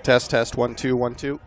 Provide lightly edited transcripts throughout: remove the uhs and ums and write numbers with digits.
Test, test, 1, 2, 1, 2.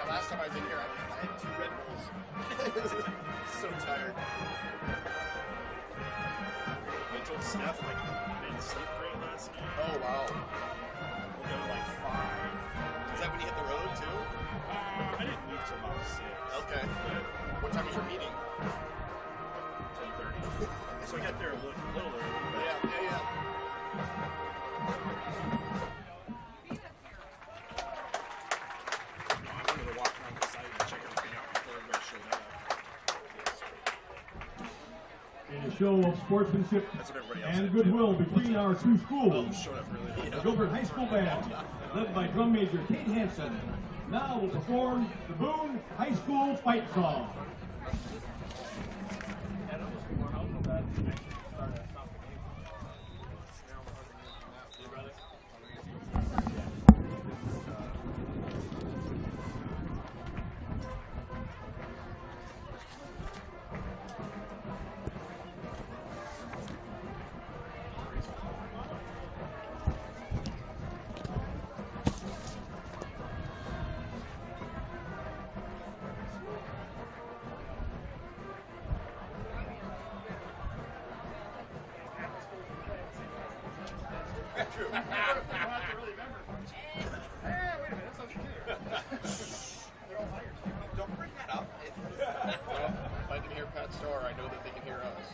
Last time I was in here, I had 2 Red Bulls. So tired. I told Steph, like, I didn't sleep great last night. Oh, wow. We'll go like 5. Is that when you hit the road, too? I didn't leave till about 6. Okay. But What time is your meeting? 10:30. So I got there a little early. Yeah. I wanted to walk around the site and check everything out before everybody showed up. In a show of sportsmanship That's what everybody else and did, goodwill too. between our 2 schools, Showed up really late. the Gilbert High School Band, led by drum major Kate Hansen, now will perform the Boone High School Fight Song. Don't bring that up. Well, if I can hear Pat's door, I know that they can hear us.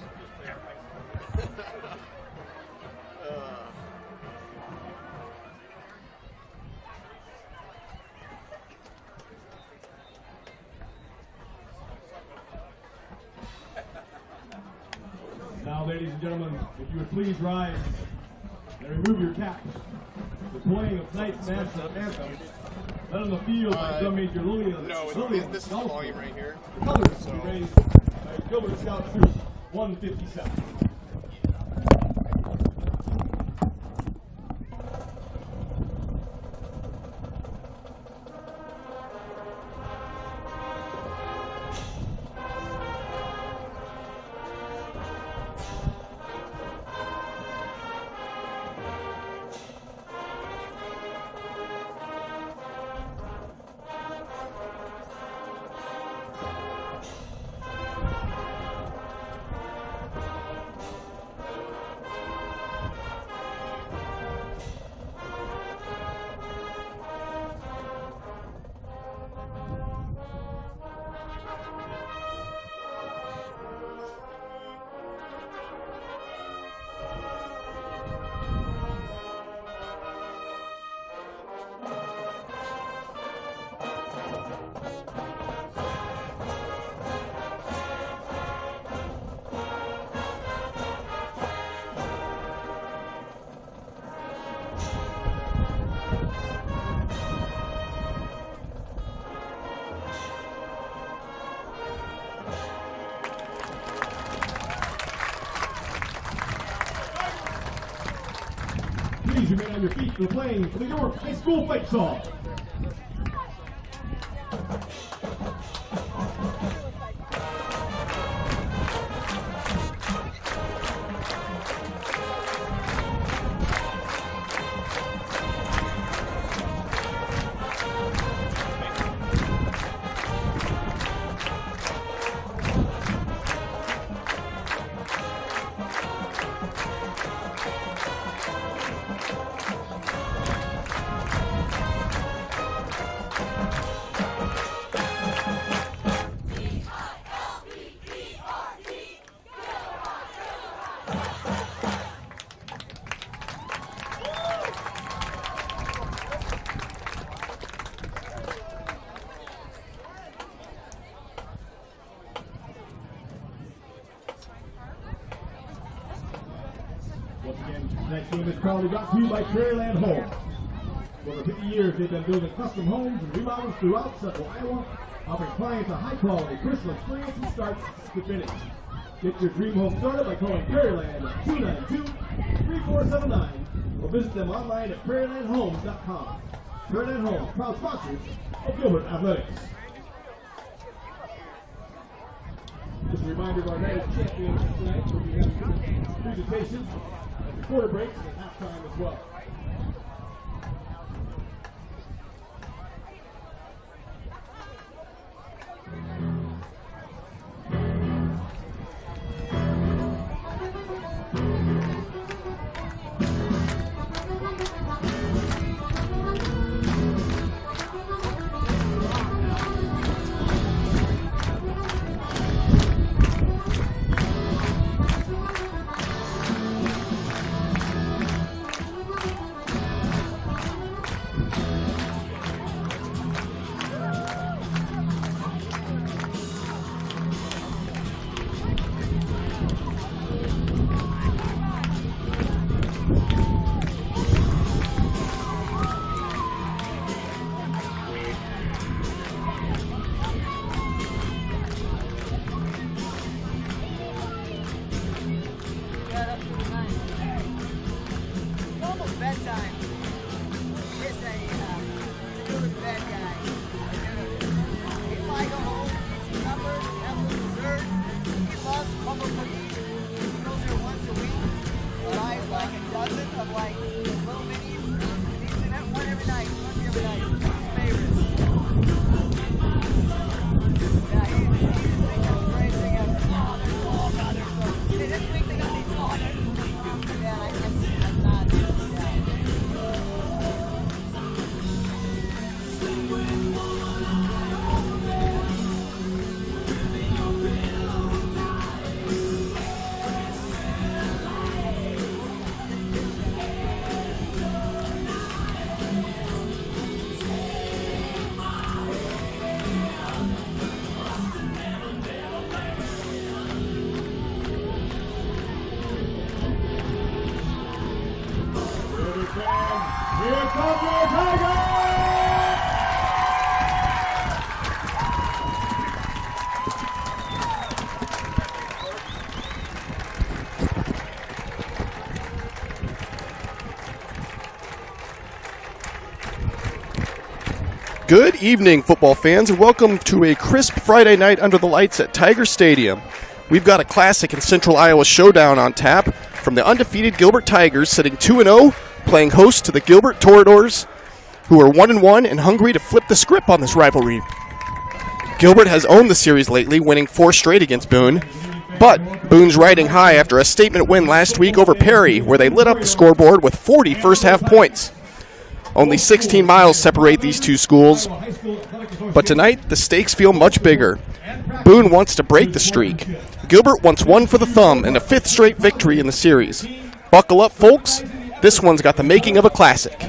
Now, ladies and gentlemen, if you would please rise and remove your caps. The playing of tonight's national anthem, led on the field by drum major Lillian. No, this is the volume right here. The colors will be raised by Gilbert Scout Troop 157. Please remain on your feet for the playing of the Gilbert High School Fight Song. Tonight's game is proudly brought to you by Prairieland Homes. For over 50 years, they've been building custom homes and remodels throughout central Iowa, offering clients a high-quality personal experience from start to finish. Get your dream home started by calling Prairieland at 292-3479 or visit them online at prairielandhomes.com. Prairieland Homes, proud sponsors of Gilbert Athletics. Just a reminder of our night of champions tonight. We'll be having presentations at the quarter breaks and at halftime as well. Good evening, football fans, and welcome to a crisp Friday night under the lights at Tiger Stadium. We've got a classic and Central Iowa showdown on tap from the undefeated Gilbert Tigers, sitting 2-0, playing host to the Gilbert Toreadors, who are 1-1 and hungry to flip the script on this rivalry. Gilbert has owned the series lately, winning 4 straight against Boone, but Boone's riding high after a statement win last week over Perry, where they lit up the scoreboard with 40 first-half points. Only 16 miles separate these two schools, but tonight the stakes feel much bigger. Boone wants to break the streak. Gilbert wants one for the thumb and a 5th straight victory in the series. Buckle up, folks. This one's got the making of a classic.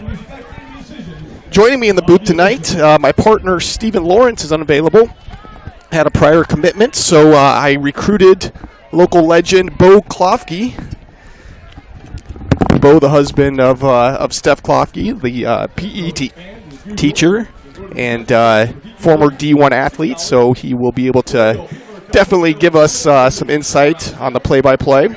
Joining me in the booth tonight, my partner Stephen Lawrence is unavailable. Had a prior commitment, so I recruited local legend Bo Klofke. Bo, the husband of Steph Klofke, the PE teacher and former D1 athlete, so he will be able to definitely give us some insight on the play-by-play.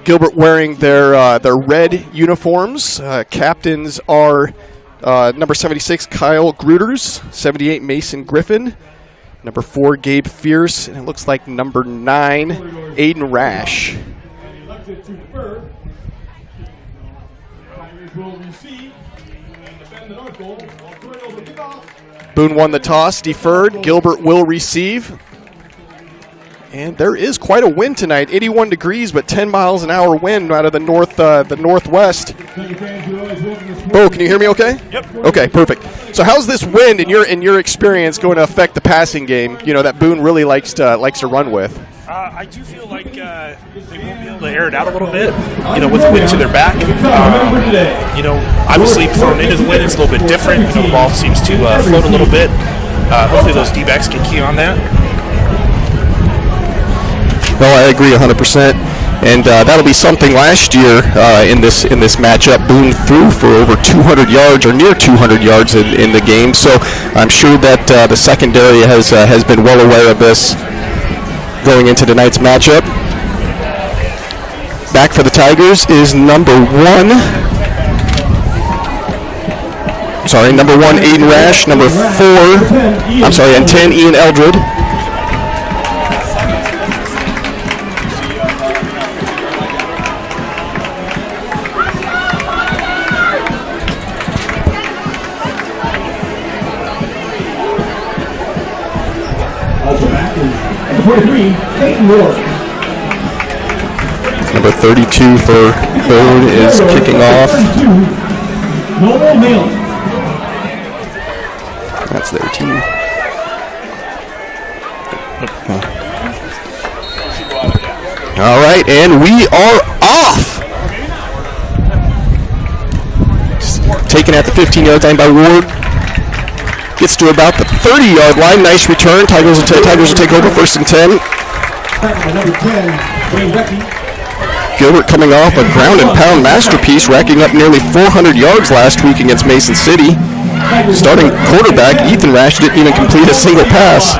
Gilbert wearing their red uniforms. Captains are number 76, Kyle Gruters, 78, Mason Griffin, number 4, Gabe Fierce, and it looks like number 9, Aiden Rash. Boone won the toss, deferred. Gilbert will receive. And there is quite a wind tonight, 81 degrees, but 10 miles an hour wind out of the northwest. Bo, can you hear me okay? Yep. Okay, perfect. So how's this wind in your experience going to affect the passing game, that Boone really likes to run with? I do feel like they won't be able to air it out a little bit, with the wind to their back. Obviously thrown into the wind is a little bit different. The ball seems to float a little bit. Hopefully those D-backs can key on that. No, I agree 100%. And that'll be something. Last year in this matchup, Boone threw for over 200 yards or near 200 yards in the game. So I'm sure that the secondary has been well aware of this going into tonight's matchup. Back for the Tigers is number 1, Aiden Rash. Number 4, and 10, Ian Eldred. Number 32 for Boone is kicking off. That's their team. All right, and we are off. Taken at the 15-yard line by Ward. Gets to about the 30-yard line. Nice return. Tigers will take over 1st and 10. Gilbert coming off a ground and pound masterpiece, racking up nearly 400 yards last week against Mason City. Starting quarterback Ethan Rash didn't even complete a single pass.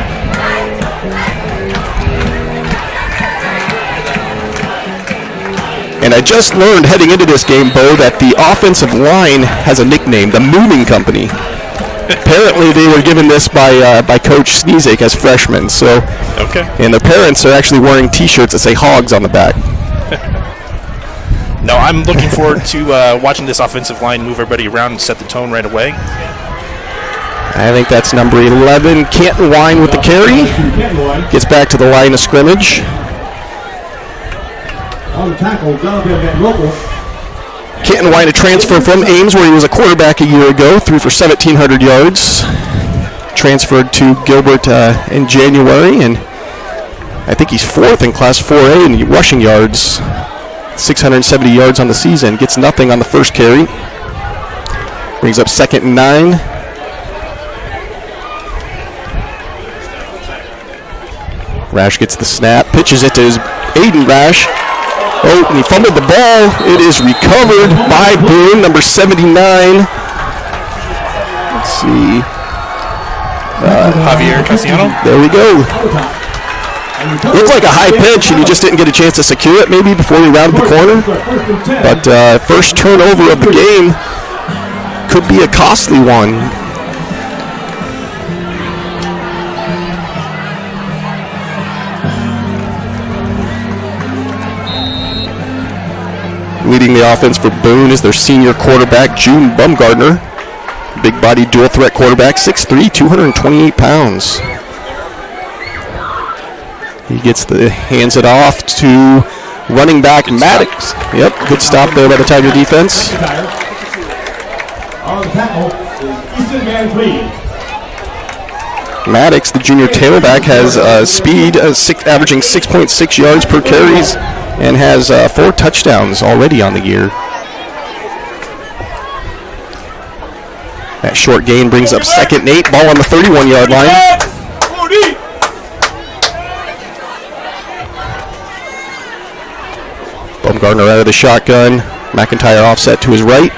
And I just learned heading into this game, Bo, that the offensive line has a nickname, the Moving Company. Apparently they were given this by Coach Sneezek as freshmen. So, okay. And their parents are actually wearing T-shirts that say Hogs on the back. No, I'm looking forward to watching this offensive line move everybody around and set the tone right away. I think that's number 11, Canton Wine with the carry. Gets back to the line of scrimmage. On the tackle, Jonathan Van Rokel. Canton Wine, a transfer from Ames, where he was a quarterback a year ago, threw for 1,700 yards. Transferred to Gilbert in January, and I think he's 4th in Class 4A in rushing yards. 670 yards on the season. Gets nothing on the first carry. Brings up 2nd and 9. Rash gets the snap, pitches it to Aiden Rash. Oh, and he fumbled the ball. It is recovered by Boone, number 79. Let's see. Javier Casiano. There we go. Looked like a high pitch, and he just didn't get a chance to secure it maybe before he rounded the corner. But first turnover of the game could be a costly one. Leading the offense for Boone is their senior quarterback, June Bumgardner. Big body dual threat quarterback, 6'3", 228 pounds. He hands it off to running back Maddox. Yep, good stop there by the Tiger defense. Maddox, the junior tailback, has speed, averaging 6.6 yards per carries, and has 4 touchdowns already on the year. That short gain brings up 2nd and 8. Ball on the 31-yard line. Bumgardner out of the shotgun. McIntyre offset to his right.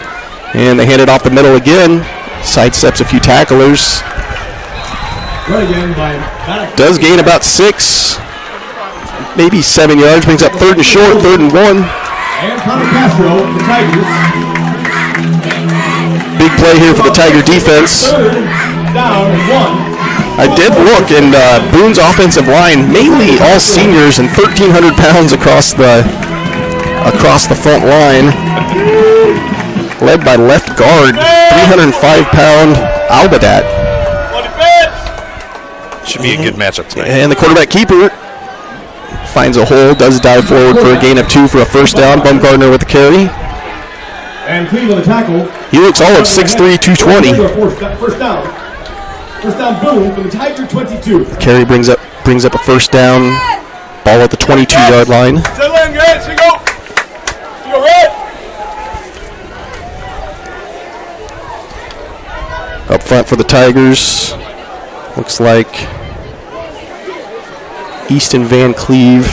And they hand it off the middle again. Sidesteps a few tacklers. Does gain about 6. Maybe 7 yards. Brings up 3rd and short, 3rd and 1. Big play here for the Tiger defense. I did look, and Boone's offensive line, mainly all seniors and 1,300 pounds across the front line, led by left guard, 305-pound Albadat. Should be a good matchup tonight. And the quarterback keeper finds a hole, does dive forward for a gain of 2 for a first down. Bumgardner with the carry. And Cleveland tackle. He looks all of 6'3", 220. First down. First down, Boone for the Tiger 22. The carry brings up a first down. Ball at the 22-yard line. Settle in, guys. Here you go. You go red. Up front for the Tigers. Looks like Easton Van Cleve.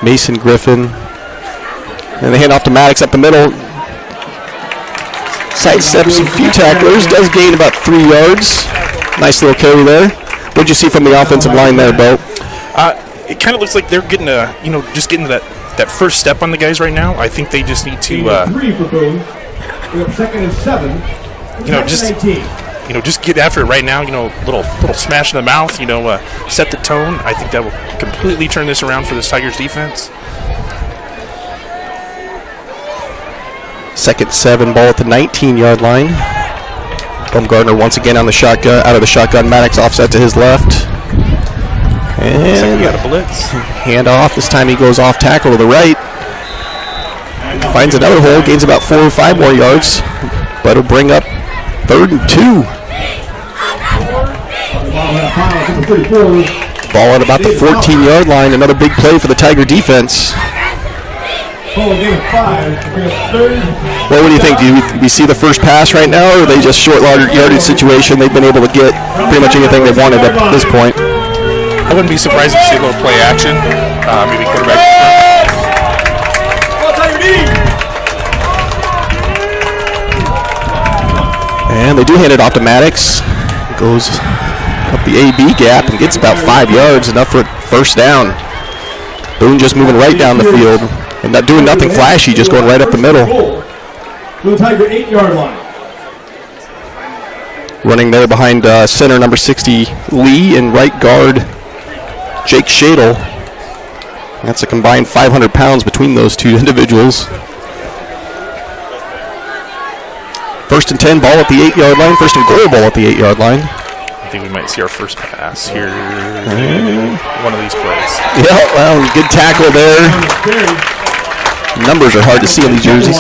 Mason Griffin. And they hand off to Maddox up the middle. Sidesteps a few tacklers. Does gain about 3 yards. Nice little carry there. What did you see from the offensive line there, Bo? It kind of looks like they're getting just getting that first step on the guys right now. I think they just need to, 3 for Boone. We have 2nd and 7. just get after it right now. Little smash in the mouth. Set the tone. I think that will completely turn this around for this Tigers defense. 2nd 7, ball at the 19-yard line. Baumgartner once again on the shotgun, out of the shotgun. Maddox offset to his left. And got a blitz. Handoff. This time he goes off tackle to the right. Finds another hole. Gains about 4 or 5 more yards. But it'll bring up 3rd and 2. Ball at about the 14-yard line. Another big play for the Tiger defense. What do you think? Do we see the first pass right now, or are they just short yardage situation? They've been able to get pretty much anything they wanted at this point. I wouldn't be surprised to see a little play action. Maybe quarterback. And they do hand it off to Maddox. Goes up the AB gap and gets about 5 yards, enough for first down. Boone just moving right down the field and not doing nothing flashy, just going right up the middle. The Tiger 8-yard line. Running there behind center number 60 Lee and right guard Jake Shadle. That's a combined 500 pounds between those two individuals. 1st and 10, ball at the 8-yard line. 1st and goal, ball at the 8-yard line. I think we might see our first pass here. One of these plays. Yeah, well, good tackle there. Numbers are hard to see on these jerseys.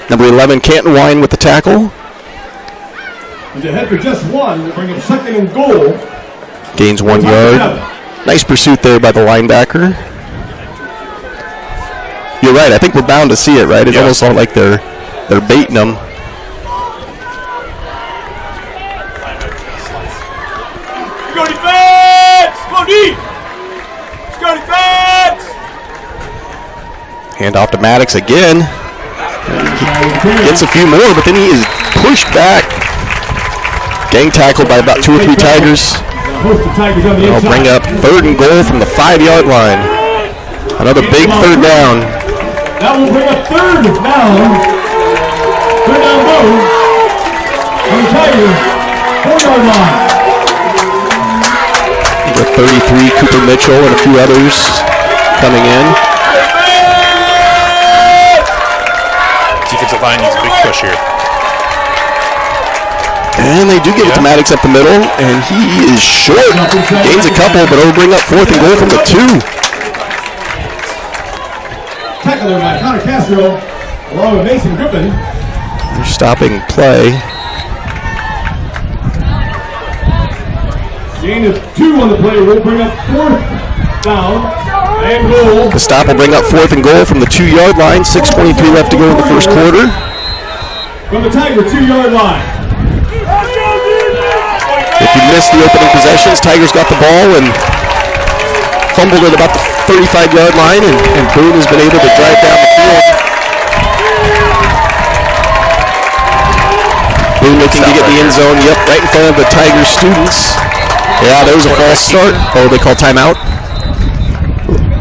Number 11, Canton Wine with the tackle. And to head for just 1 to bring him 2nd and goal. Gains 1 yard. Nice pursuit there by the linebacker. You're right. I think we're bound to see it, right? It's almost like they're baiting them. Go defense! Go deep! Go defense! Hand off to Maddox again. Gets a few more, but then he is pushed back. Gang tackled by about 2 or 3 Tigers. They'll bring up 3rd and goal from the 5-yard line. Another big 3rd down. That will bring up 3rd down. 3rd down Boone. On the Tigers 4-yard line. The 33, Cooper Mitchell, and a few others coming in. Defensive line needs a big push here. And they do give it to Maddox up the middle, and he is short. Gains a couple, but it'll bring up 4th and goal from the 2. Tackler by Connor Castro, along with Mason Griffin. They're stopping play. Gain of 2 on the play will bring up 4th down and goal. The stop will bring up 4th and goal from the 2-yard line. 6:23 left to go in the first quarter. From the Tiger 2-yard line. If you missed the opening possessions, Tigers got the ball and fumbled at about the 35-yard line, and Boone has been able to drive down the field. Boone looking to get the end zone, right in front of the Tigers students. Yeah, there was a false start. Oh, they call timeout.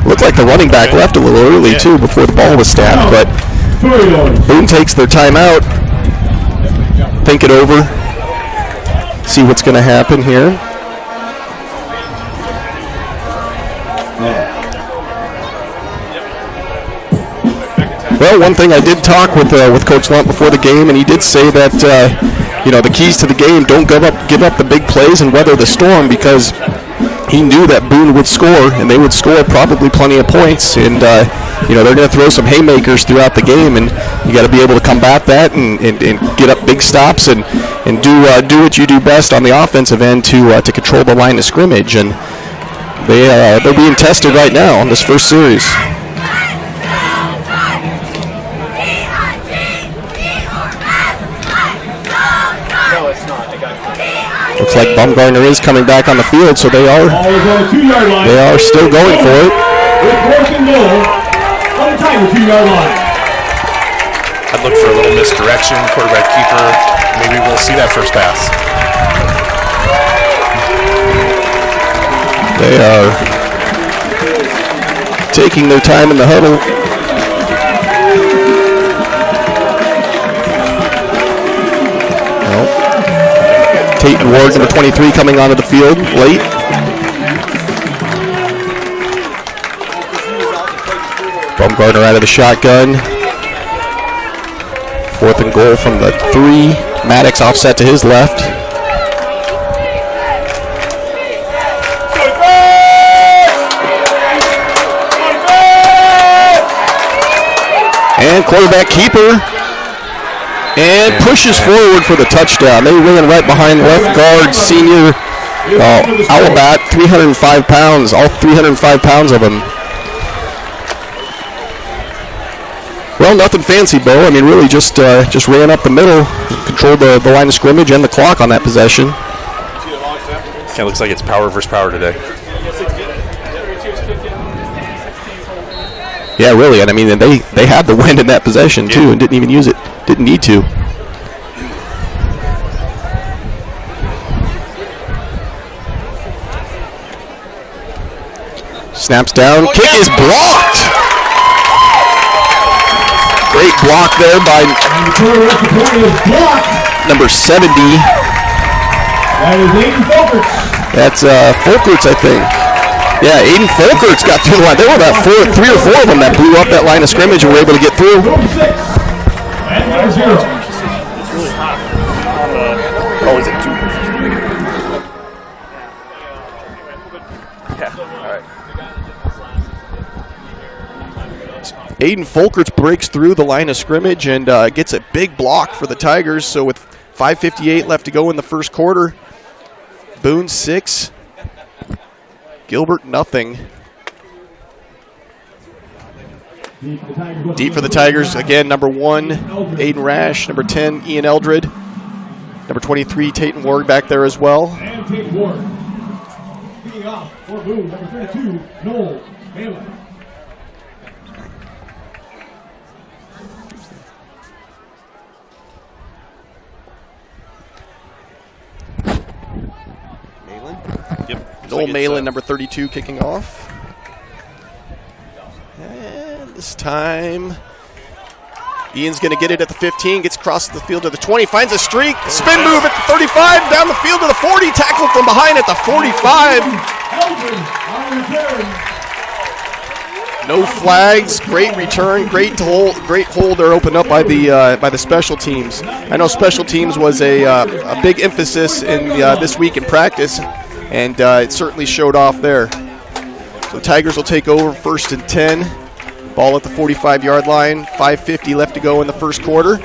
Looked like the running back left a little early, too, before the ball was snapped, but Boone takes their timeout. Think it over. See what's going to happen here. Well, one thing I did talk with Coach Lump before the game, and he did say that the keys to the game, don't give up the big plays and weather the storm, because he knew that Boone would score, and they would score probably plenty of points, and they're going to throw some haymakers throughout the game, and you got to be able to combat that and get up big stops and do what you do best on the offensive end to control the line of scrimmage, and they're being tested right now on this first series. Looks like Baumgartner is coming back on the field, so they are still going for it. Noel on the Tiger 2-yard line. I'd look for a little misdirection, quarterback keeper. Maybe we'll see that first pass. They are taking their time in the huddle. Tate Ward, number 23, coming onto the field late. Baumgartner out of the shotgun. 4th and goal from the 3. Maddox offset to his left. And quarterback keeper. And pushes forward for the touchdown. They ran right behind left guard senior Alabat, 305 pounds, all 305 pounds of him. Well, nothing fancy, Bo. I mean, really just ran up the middle, controlled the line of scrimmage and the clock on that possession. Kind of looks like it's power versus power today. Yeah, really, and I mean, they had the win in that possession too, and didn't even use it. Didn't need to. Snaps down. Kick is blocked. Great block there by number 70. That is Aiden Folkerts. That's Folkerts, I think. Yeah, Aiden Folkerts got through the line. There were about 3 or 4 of them that blew up that line of scrimmage and were able to get through. And number 0. It's really hot. Oh, is it 2? Yeah, all right. Aiden Folkerts breaks through the line of scrimmage and gets a big block for the Tigers. So with 5:58 left to go in the first quarter, Boone 6, Gilbert nothing. Deep for the Tigers, again, number 1, Aiden Rash, number 10, Ian Eldred, number 23, Tate Ward back there as well. And Tate Ward. Picking off for Boone, number 32, Noel Malin. Yep. Noel Malin, number 32, kicking off. And this time, Ian's going to get it at the 15, gets across the field to the 20, finds a streak, spin move at the 35, down the field to the 40, tackled from behind at the 45. No flags, great return, great hold there opened up by the special teams. I know special teams was a big emphasis in this week in practice, and it certainly showed off there. So Tigers will take over 1st and 10. Ball at the 45-yard line. 5:50 left to go in the first quarter.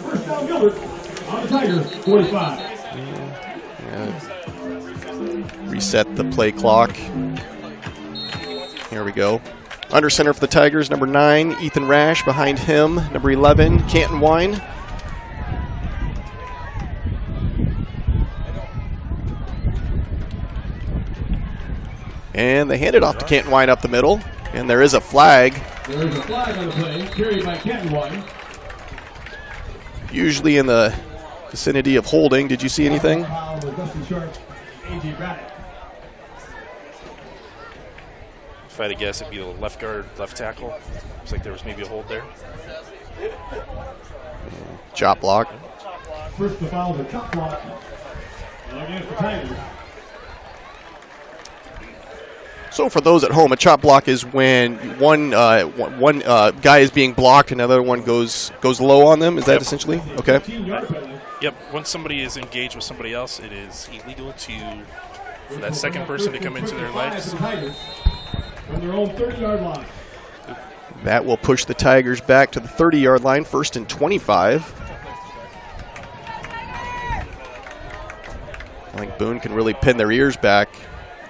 First down, Gilbert on the Tigers, 45. Reset the play clock. Here we go. Under center for the Tigers, number 9, Ethan Rash. Behind him, number 11, Canton Wine. And they hand it off to Canton Wine up the middle. And there is a flag. There is a flag on the play, carried by Canton Wine. Usually in the vicinity of holding. Did you see anything? If I had to guess, it'd be the left guard, left tackle. Looks like there was maybe a hold there. Chop block. First the foul is a chop block against the Tigers. So for those at home, a chop block is when one guy is being blocked and another one goes low on them. Is that essentially? Okay. Yep. Once somebody is engaged with somebody else, it is illegal for that second person to come into their legs. From their own 30-yard line. That will push the Tigers back to the 30-yard line, 1st and 25. I think Boone can really pin their ears back.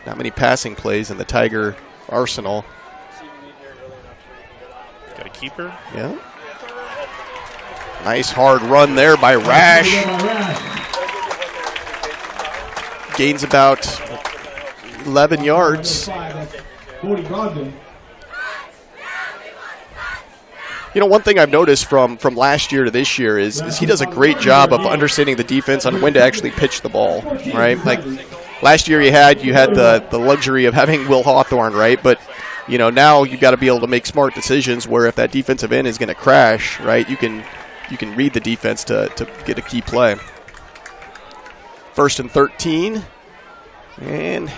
Not many passing plays in the Tiger arsenal. Got a keeper. Yeah. Nice hard run there by Rash. Gains about 11 yards. You know, one thing I've noticed from last year to this year is he does a great job of understanding the defense on when to actually pitch the ball, right? Like last year you had the luxury of having Will Hawthorne, right? But, you know, now you've got to be able to make smart decisions where if that defensive end is going to crash, right, you can read the defense to get a key play. 1st and 13. And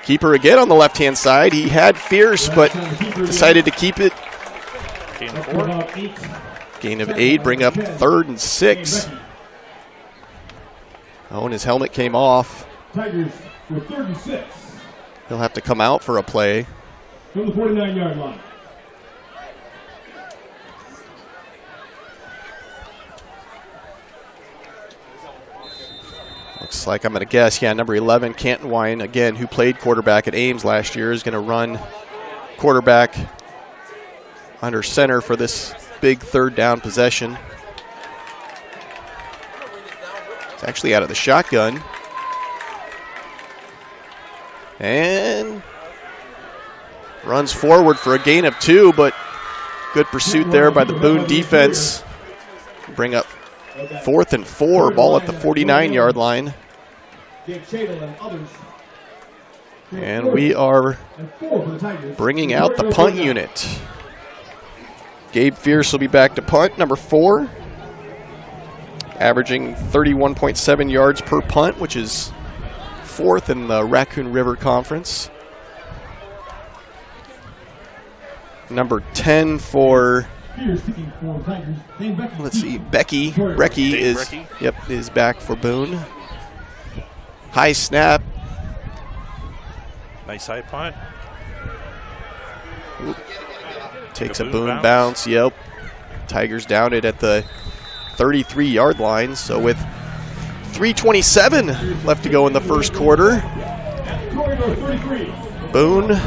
keeper again on the left-hand side. He had Fierce, but decided to keep it. Gain of 4. Gain of 8, bring up 3rd and 6. Oh, and his helmet came off. Tigers for 36. He'll have to come out for a play. From the 49-yard line. Looks like I'm going to guess, number 11, Canton Wine, again, who played quarterback at Ames last year, is going to run quarterback under center for this big 3rd down possession. It's actually out of the shotgun. And runs forward for a gain of 2, but good pursuit there by the Boone defense. Bring up 4th and 4, ball at the 49-yard line. And we are bringing out the punt unit. Gabe Fierce will be back to punt, number 4. Averaging 31.7 yards per punt, which is 4th in the Raccoon River Conference. Number 10 for, let's see, Becky. Brecky is back for Boone. High snap. Nice high punt. Takes a Boone bounce. Yep. Tigers down it at the 33-yard line. So with 3:27 left to go in the first quarter, Boone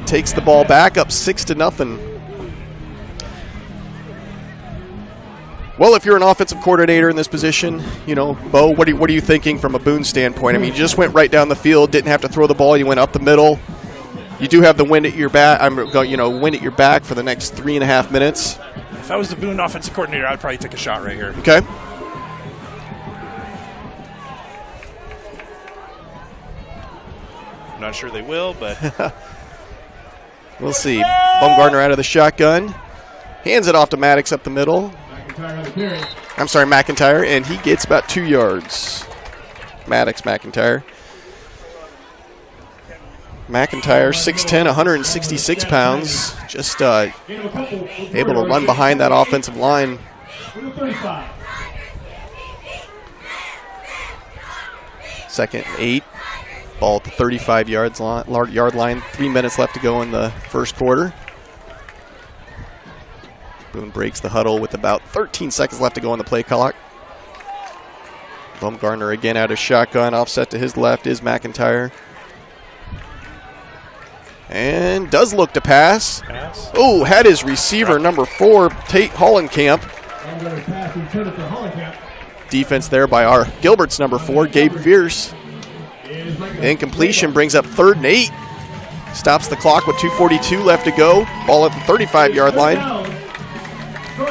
takes the ball back, up 6-0. Well, if you're an offensive coordinator in this position, you know, Bo, what are you thinking from a Boone standpoint? I mean, you just went right down the field, didn't have to throw the ball, you went up the middle. You do have the wind at your back. Wind at your back for the next 3.5 minutes. If I was the Boone offensive coordinator, I'd probably take a shot right here. Okay. I'm not sure they will, but we'll see. Baumgartner out of the shotgun, hands it off to Maddox up the middle. McIntyre, and he gets about 2 yards. McIntyre. McIntyre, 6'10", 166 pounds, just able to run behind that offensive line. Second and 8, ball at the 35-yard line. 3 minutes left to go in the first quarter. Boone breaks the huddle with about 13 seconds left to go on the play clock. Baumgartner again out of shotgun. Offset to his left is McIntyre. And does look to pass. Oh, had his receiver, number 4, Tate Hollenkamp. Defense there by our Gilbert's number 4, Gabe Fierce. Incompletion brings up 3rd and 8. Stops the clock with 2:42 left to go. Ball at the 35-yard line.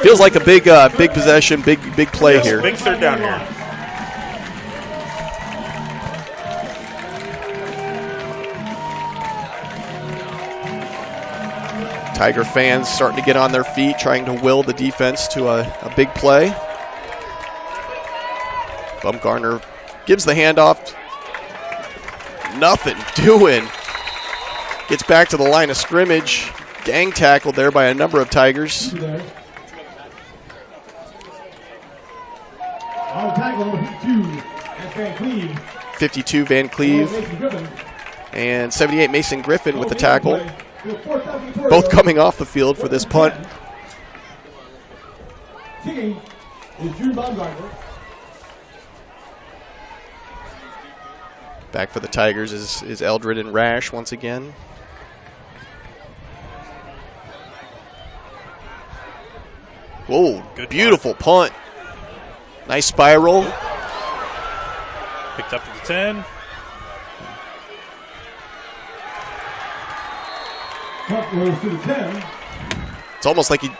Feels like a big possession, big play here. Big 3rd down here. Tiger fans starting to get on their feet, trying to will the defense to a big play. Baumgartner gives the handoff. Nothing doing. Gets back to the line of scrimmage. Gang tackled there by a number of Tigers. 52 Van Cleve. And 78 Mason Griffin with the tackle. Both coming off the field for this punt. Back for the Tigers is Eldred and Rash once again. Whoa, Good beautiful punt. Nice spiral. Picked up to the 10. Punt rolls to the 10. It's almost like man,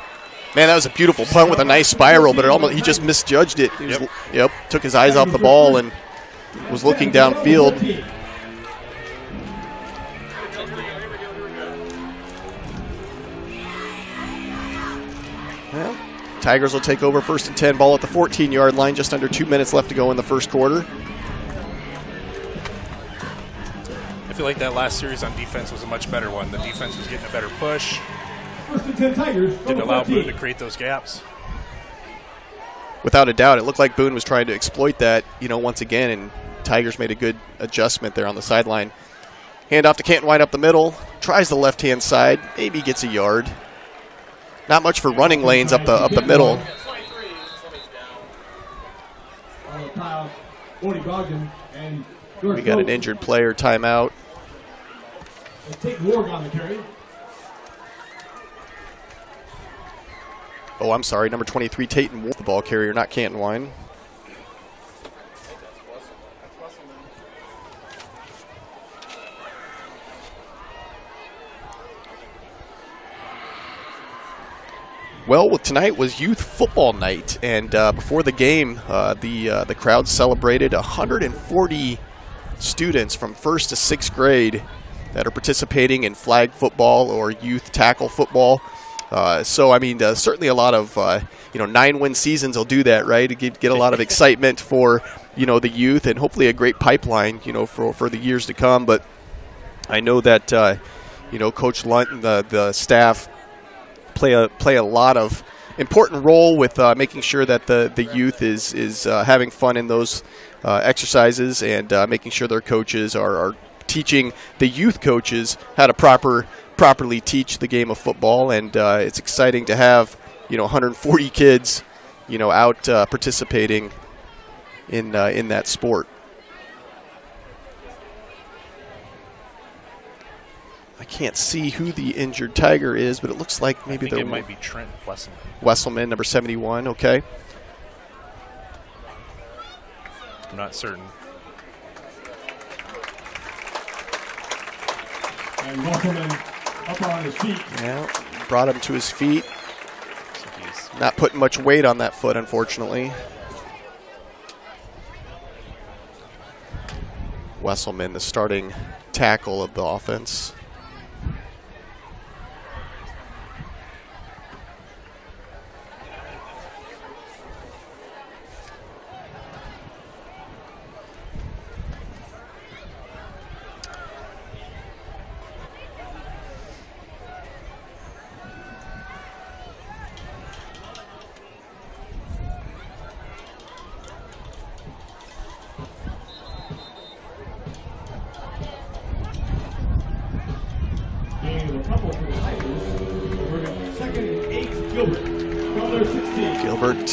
that was a beautiful punt with a nice spiral, but he just misjudged it. He was, took his eyes off the ball and was looking downfield. Well, Tigers will take over 1st and 10, ball at the 14-yard line, just under 2 minutes left to go in the first quarter. I feel like that last series on defense was a much better one. The defense was getting a better push. 1st and 10 Tigers. Didn't allow Boone to create those gaps. Without a doubt, it looked like Boone was trying to exploit that, once again, and Tigers made a good adjustment there on the sideline. Hand off to Canton White up the middle. Tries the left-hand side. Maybe gets a yard. Not much for running lanes up the middle. We got an injured player, timeout. Take Ward on the carry. Oh, I'm sorry. Number 23, Tatum Wolf, the ball carrier, not Canton Wine. Well, tonight was youth football night, and before the game, the crowd celebrated 140 students from 1st to 6th grade that are participating in flag football or youth tackle football. Certainly a lot of 9-win seasons will do that, right? To get a lot of excitement for the youth, and hopefully a great pipeline for the years to come. But I know that Coach Lunt and the staff play a lot of important role with making sure that the youth is having fun in those exercises, and making sure their coaches are teaching the youth coaches how to properly teach the game of football. And it's exciting to have 140 kids out participating in that sport. I can't see who the injured Tiger is, but it looks like maybe it might be Trent Wesselman. Wesselman, number 71. Okay. I'm not certain. And Wesselman up on his feet. Yeah, brought him to his feet. Not putting much weight on that foot, unfortunately. Wesselman, the starting tackle of the offense. Gilbert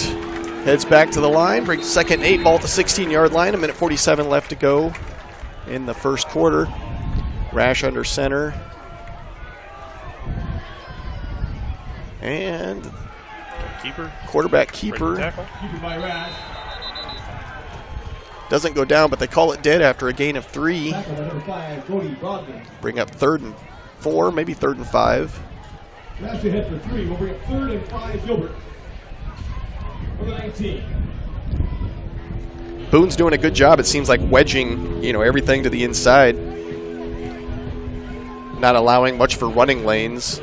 heads back to the line, brings 2nd and 8, ball at the 16-yard line. 1:47 left to go in the first quarter. Rash under center. And quarterback keeper. Keeper by Rash. Doesn't go down, but they call it dead after a gain of 3. Tackle by number 5, Cody Brogdon. Bring up 3rd and 4, maybe 3rd and 5. Rash ahead for 3. We'll bring up 3rd and 5, Gilbert. For the 19. Boone's doing a good job, it seems like, wedging, everything to the inside. Not allowing much for running lanes.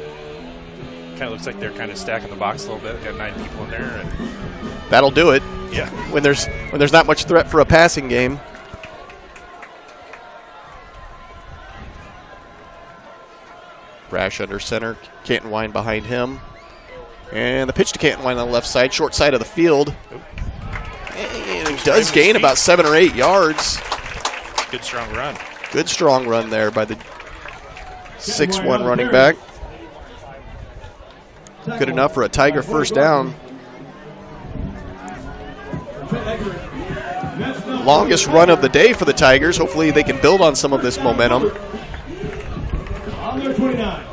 Kind of looks like they're kind of stacking the box a little bit. Got 9 people in there. And that'll do it. Yeah. When there's not much threat for a passing game. Rash under center. Canton Wine behind him. And the pitch to Canton Wine on the left side, short side of the field. And he does gain about 7 or 8 yards. Good strong run. Good strong run there by the 6'1" running back. Good enough for a Tiger first down. Longest run of the day for the Tigers. Hopefully they can build on some of this momentum. On their 29.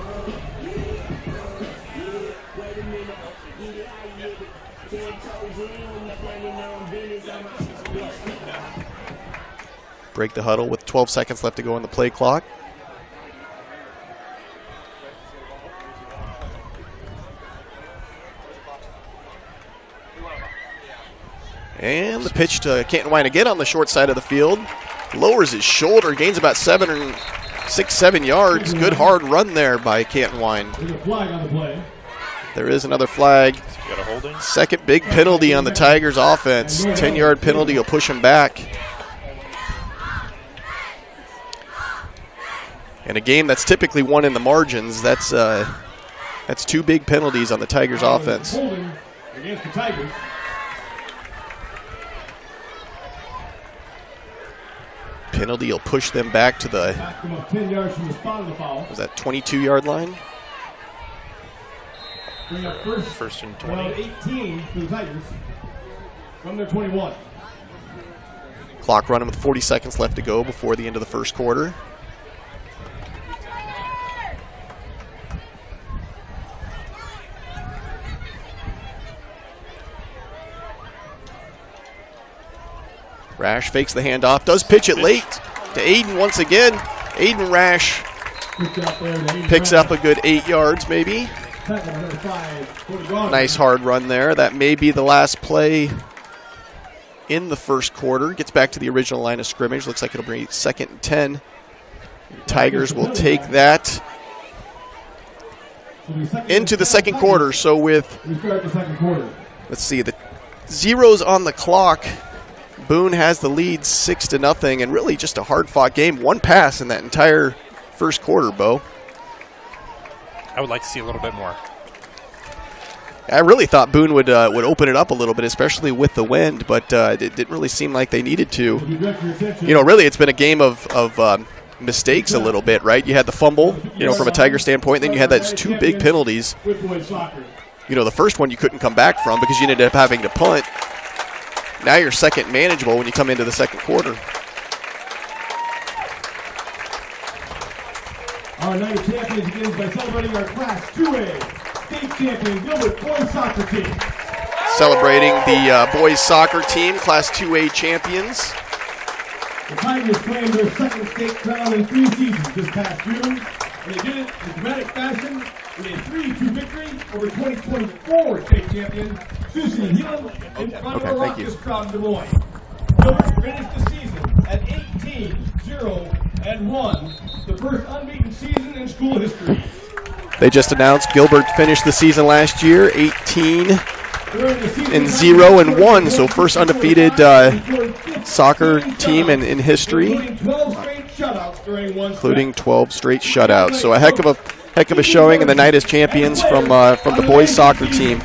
break the huddle with 12 seconds left to go on the play clock. And the pitch to Canton Wine again on the short side of the field. Lowers his shoulder, gains about 7 yards. Good hard run there by Canton Wine. There's a flag on the play. There is another flag. Got a holding. Second big penalty on the Tigers offense. 10-yard penalty will push him back. In a game that's typically won in the margins, that's 2 big penalties on the Tigers offense. Holding against the Tigers. Penalty will push them back to the, Back them up 10 yards from the spot of the foul. was that 22-yard line? Bring up First and around 20. 18 for the Tigers from their 21. Clock running with 40 seconds left to go before the end of the first quarter. Rash fakes the handoff, does pitch it late to Aiden once again. Aiden Rash picks up a good 8 yards maybe. Nice hard run there. That may be the last play in the first quarter. Gets back to the original line of scrimmage. Looks like it'll be 2nd and 10. Tigers will take that into the second quarter. So with, let's see, the zeros on the clock, Boone has the lead 6-0, and really just a hard-fought game. One pass in that entire first quarter, Bo. I would like to see a little bit more. I really thought Boone would open it up a little bit, especially with the wind, but it didn't really seem like they needed to. You know, really, it's been a game of mistakes a little bit, right? You had the fumble, you know, from a Tiger standpoint, then you had those 2 big penalties. You know, the first one you couldn't come back from because you ended up having to punt. Now you're second manageable when you come into the second quarter. Our night of champions begins by celebrating our Class 2A state champion Gilbert boys soccer team. Celebrating the boys soccer team, Class 2A champions. The Tigers claimed their second state crown in 3 seasons this past June, and they did it in dramatic fashion with a 3-2 victory over 2024 state champion Susie Heelan in front of a raucous crowd in Des Moines. Gilbert finished the season at 18-0-1, the first unbeaten season in school history. They just announced Gilbert finished the season last year 18-0-1, so first undefeated soccer team in history, including 12 straight shutouts. So a heck of a showing in the night as champions from the boys soccer team.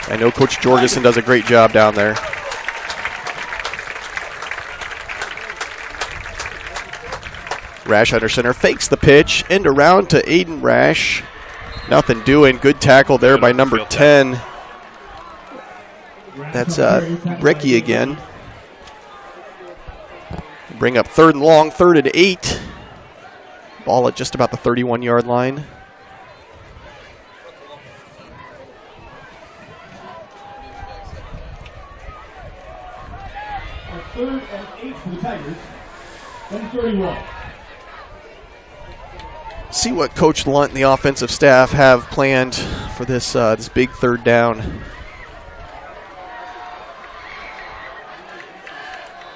I know Coach Jorgensen does a great job down there. Rash under center fakes the pitch, end around to Aiden Rash. Nothing doing. Good tackle there by number 10. That's Ricky again. Bring up 3rd and long, 3rd and 8. Ball at just about the 31-yard line. A 3rd and 8 for the Tigers. 131. See what Coach Lunt and the offensive staff have planned for this this big 3rd down.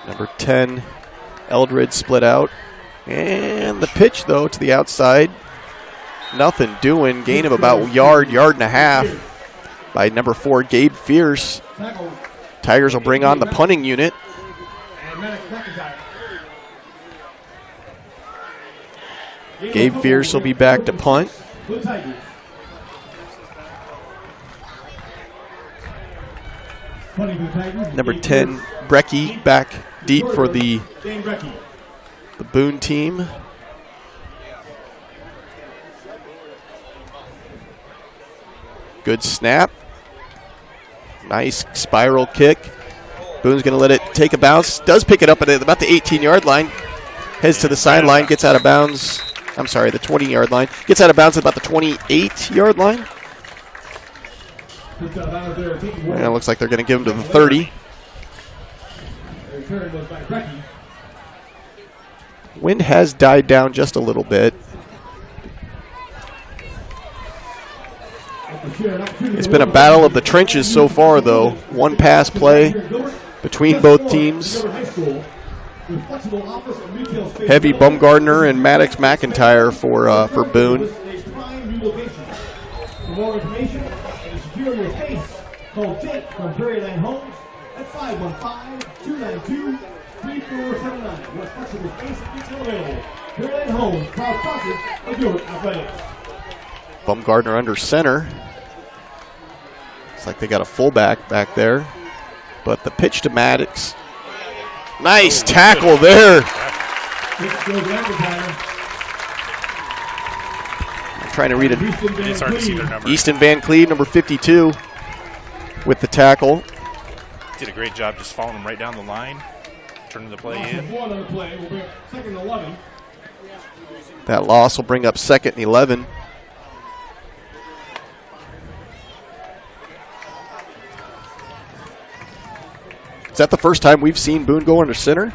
Number 10, Eldred split out. And the pitch, though, to the outside. Nothing doing. Gain of about yard and a half by number 4, Gabe Fierce. Tigers will bring on the punting unit. Gabe Fierce will be back to punt. Number 10, Brecky, back deep for the Boone team. Good snap. Nice spiral kick. Boone's going to let it take a bounce. Does pick it up at about the 18-yard line. Heads to the sideline, gets out of bounds. I'm sorry, the 20-yard line. Gets out of bounds at about the 28-yard line. And it looks like they're going to give him to the 30. return was by Brecky. Wind has died down just a little bit. It's been a battle of the trenches so far, though. One pass play between both teams. Heavy Bumgardner and Maddox McIntyre for Boone. For more information and secure your space, call Jake from Prairie Land Homes at 515-292-3479. Your flexible space is still available. Prairie Land Homes, proud sponsors of Gilbert Athletics. Bumgardner under center. Looks like they got a fullback back there. But the pitch to Maddox. Nice tackle there. I'm trying to read it. It's hard to see their number. Easton Van Cleve, number 52, with the tackle. Did a great job just following him right down the line, turning the play in. One on the play will bring second and 11. That loss will bring up second and 11. Is that the first time we've seen Boone go under center?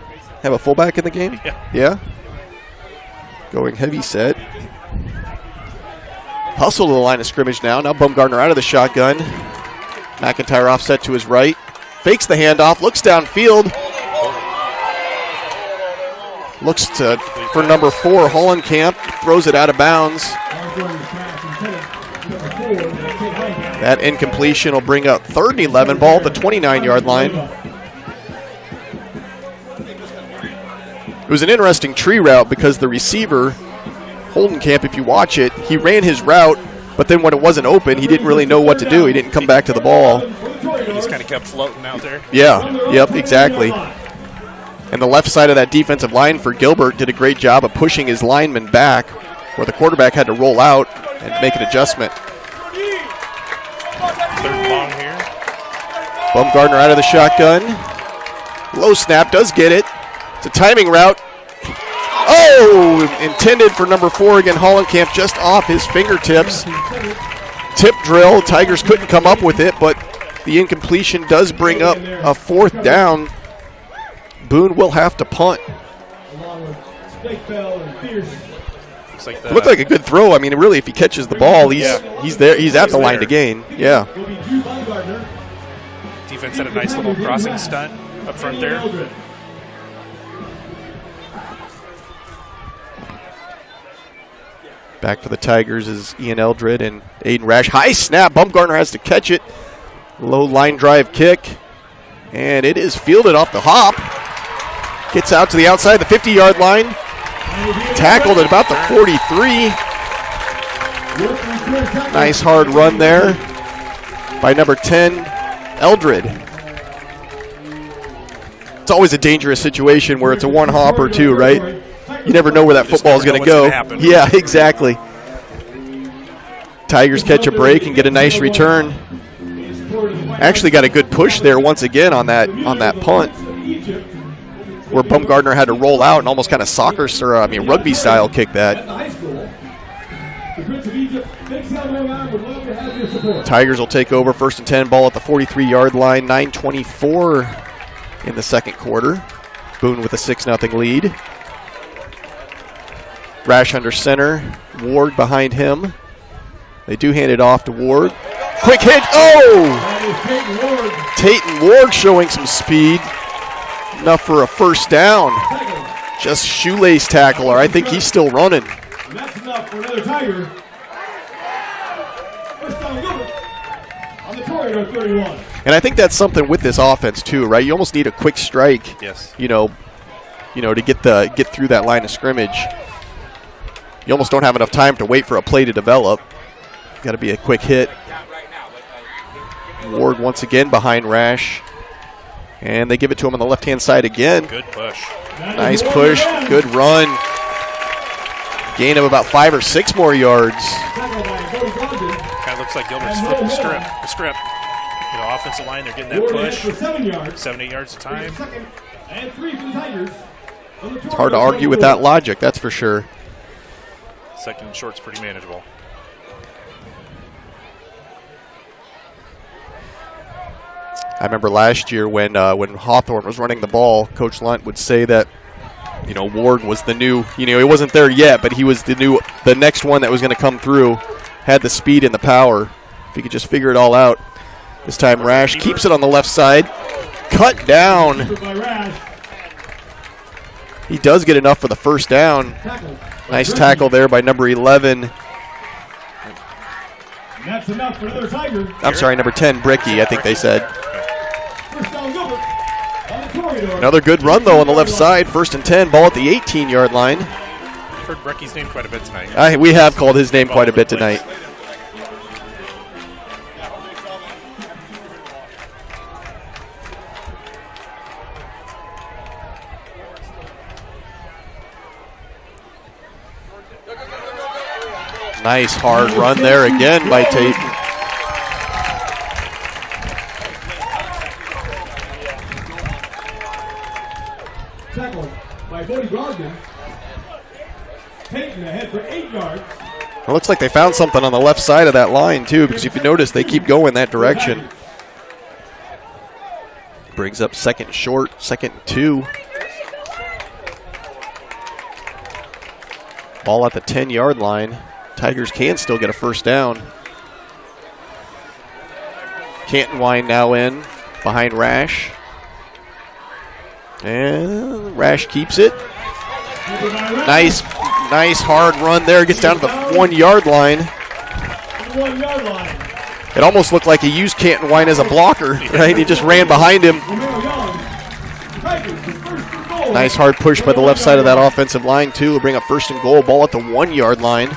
Have a fullback in the game? Yeah. Going heavy set. Hustle to the line of scrimmage now. Now Bumgardner out of the shotgun. McIntyre offset to his right. Fakes the handoff. Looks downfield. Looks for number 4, Hollenkamp. Throws it out of bounds. That incompletion will bring up third and 11. Ball at the 29-yard line. It was an interesting tree route because the receiver, Holdenkamp, if you watch it, he ran his route, but then when it wasn't open, he didn't really know what to do. He didn't come back to the ball. He just kind of kept floating out there. Yeah, yep, exactly. And the left side of that defensive line for Gilbert did a great job of pushing his lineman back, where the quarterback had to roll out and make an adjustment. Third and long here. Bumgardner out of the shotgun. Low snap, does get it. It's a timing route. Oh, intended for number 4 again. Hollenkamp just off his fingertips. Tip drill. Tigers couldn't come up with it, but the incompletion does bring up a fourth down. Boone will have to punt. It looked like a good throw. I mean, really, if he catches the ball, he's there. He's at the line to gain. Yeah. Defense had a nice little crossing stunt up front there. Back for the Tigers is Ian Eldred and Aiden Rash. High snap. Bumgardner has to catch it. Low line drive kick. And it is fielded off the hop. Gets out to the outside, the 50-yard line. Tackled at about the 43. Nice hard run there by number 10, Eldred. It's always a dangerous situation where it's a one hop or two, right? You never know where that football is going to go. Yeah, exactly. Tigers catch a break and get a nice return. Actually got a good push there once again on that punt, where Bumgardner had to roll out and almost kind of rugby style kick that. Tigers will take over, 1st and 10, ball at the 43-yard line. 9:24 in the second quarter. Boone with a 6-0 lead. Rash under center. Ward behind him. They do hand it off to Ward. Quick hit. Oh! Tate Ward showing some speed. Enough for a first down. Just shoelace tackler. I think he's still running. And that's enough for another Tiger. First down, Gilbert on the Tornado 31. And I think that's something with this offense too, right? You almost need a quick strike. Yes. To get through that line of scrimmage. You almost don't have enough time to wait for a play to develop. Got to be a quick hit. Ward once again behind Rash. And they give it to him on the left-hand side again. Good push. Nice push. Good run. Gain of about 5 or 6 more yards. Kind of looks like Gilbert's flipping the script. Offensive line, they're getting that push. 7, 8 yards a time. It's hard to argue with that logic, that's for sure. Second and short's pretty manageable. I remember last year when Hawthorne was running the ball, Coach Lunt would say that, Ward was the new, he wasn't there yet, but he was the next one that was going to come through, had the speed and the power. If he could just figure it all out. This time Rash keeps it on the left side. Cut down. He does get enough for the first down. Nice tackle there by number 11. That's enough for another Tiger. I'm sorry, number 10, Bricky, I think they said. First down, Gilbert. On the corridor. Another good run, though, on the left side. 1st and 10, ball at the 18-yard line. We've heard Brecky's name quite a bit tonight. We have called his name quite a bit tonight. Nice hard run there again by Tate. Tackled by Bodie Brogdon. Taken ahead for 8 yards. It looks like they found something on the left side of that line, too, because if you notice, they keep going that direction. Brings up 2nd short, 2nd and 2. Ball at the 10-yard line. Tigers can still get a first down. Cantonwine now in behind Rash. And Rash keeps it. Nice hard run there. Gets down to the 1-yard line. 1-yard line. It almost looked like he used Cantonwine as a blocker, right? He just ran behind him. Nice hard push by the left side of that offensive line, too. Will bring up 1st and goal. Ball at the 1-yard line.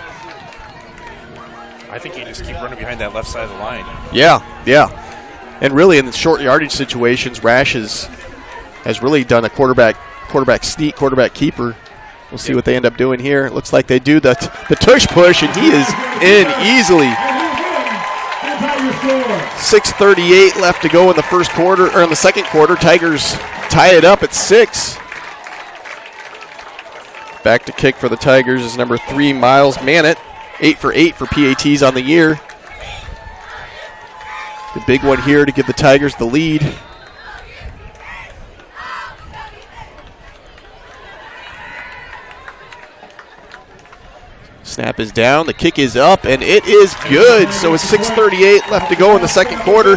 I think you just keep running behind that left side of the line. Yeah. And really in the short yardage situations, Rash has really done a quarterback sneak, quarterback keeper. We'll see what they end up doing here. It looks like they do the tush push, and he is in easily. 6:38 left to go in the first quarter, or in the second quarter. Tigers tie it up at 6. Back to kick for the Tigers is number 3, Miles Mannett. 8 for 8 for PATs on the year. The big one here to give the Tigers the lead. Snap is down, the kick is up, and it is good. So it's 6:38 left to go in the second quarter.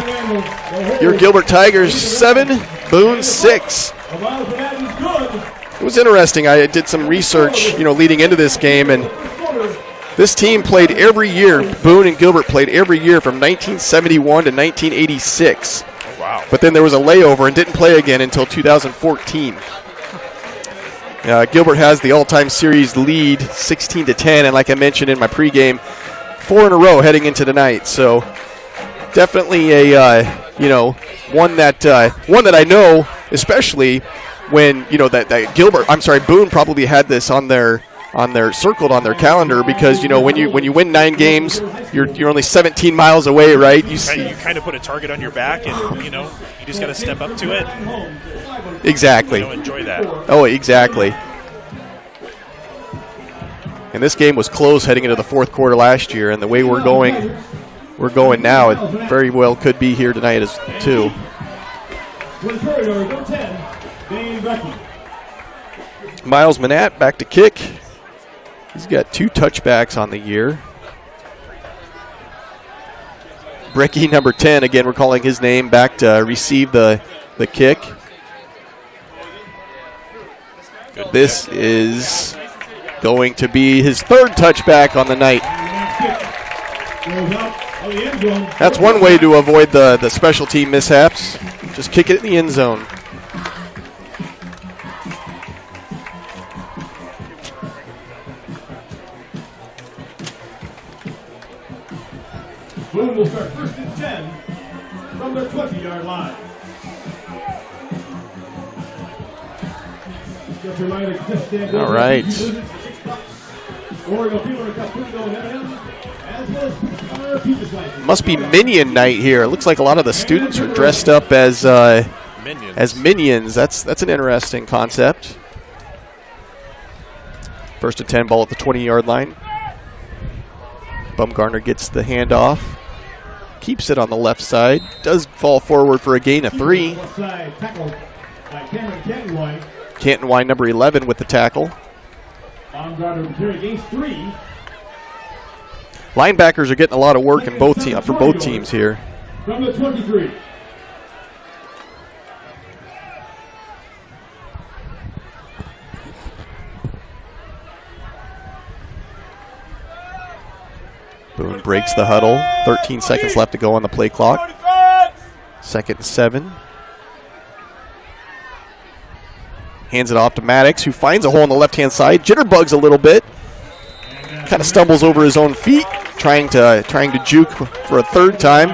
Your Gilbert Tigers 7, Boone 6. It was interesting. I did some research, leading into this game, and this team played every year. Boone and Gilbert played every year from 1971 to 1986. Oh, wow. But then there was a layover and didn't play again until 2014. Gilbert has the all-time series lead, 16-10, and like I mentioned in my pregame, 4 in a row heading into tonight. So definitely a one that I know, especially when that Boone probably had this on their circled on their calendar, because when you win 9 games, you're only 17 miles away, right? You kind of put a target on your back, and you just got to step up to it. Exactly. Enjoy that. Oh, exactly. And this game was close heading into the fourth quarter last year, and the way we're going now, it very well could be here tonight as too. Miles Mannett back to kick. He's got 2 touchbacks on the year. Bricky, number 10, again, we're calling his name, back to receive the kick. This is going to be his 3rd touchback on the night. That's one way to avoid the special team mishaps. Just kick it in the end zone. Boone will start 1st and 10 from their 20-yard line. All right. Must be Minion night here. It looks like a lot of the students are dressed up as minions. That's an interesting concept. 1st and 10, ball at the 20-yard line. Bumgarner gets the handoff. keeps it on the left side. Does fall forward for a gain of 3. Left side, tackled by Canton Canton Wine, number 11, with the tackle. Baumgartner Terry gains 3. Linebackers are getting a lot of work in both for both teams here. From the 23. Boone breaks the huddle. 13 seconds left to go on the play clock. 2nd and 7. Hands it off to Maddox, who finds a hole on the left-hand side. Jitterbugs a little bit. Kind of stumbles over his own feet, trying to juke for a 3rd time.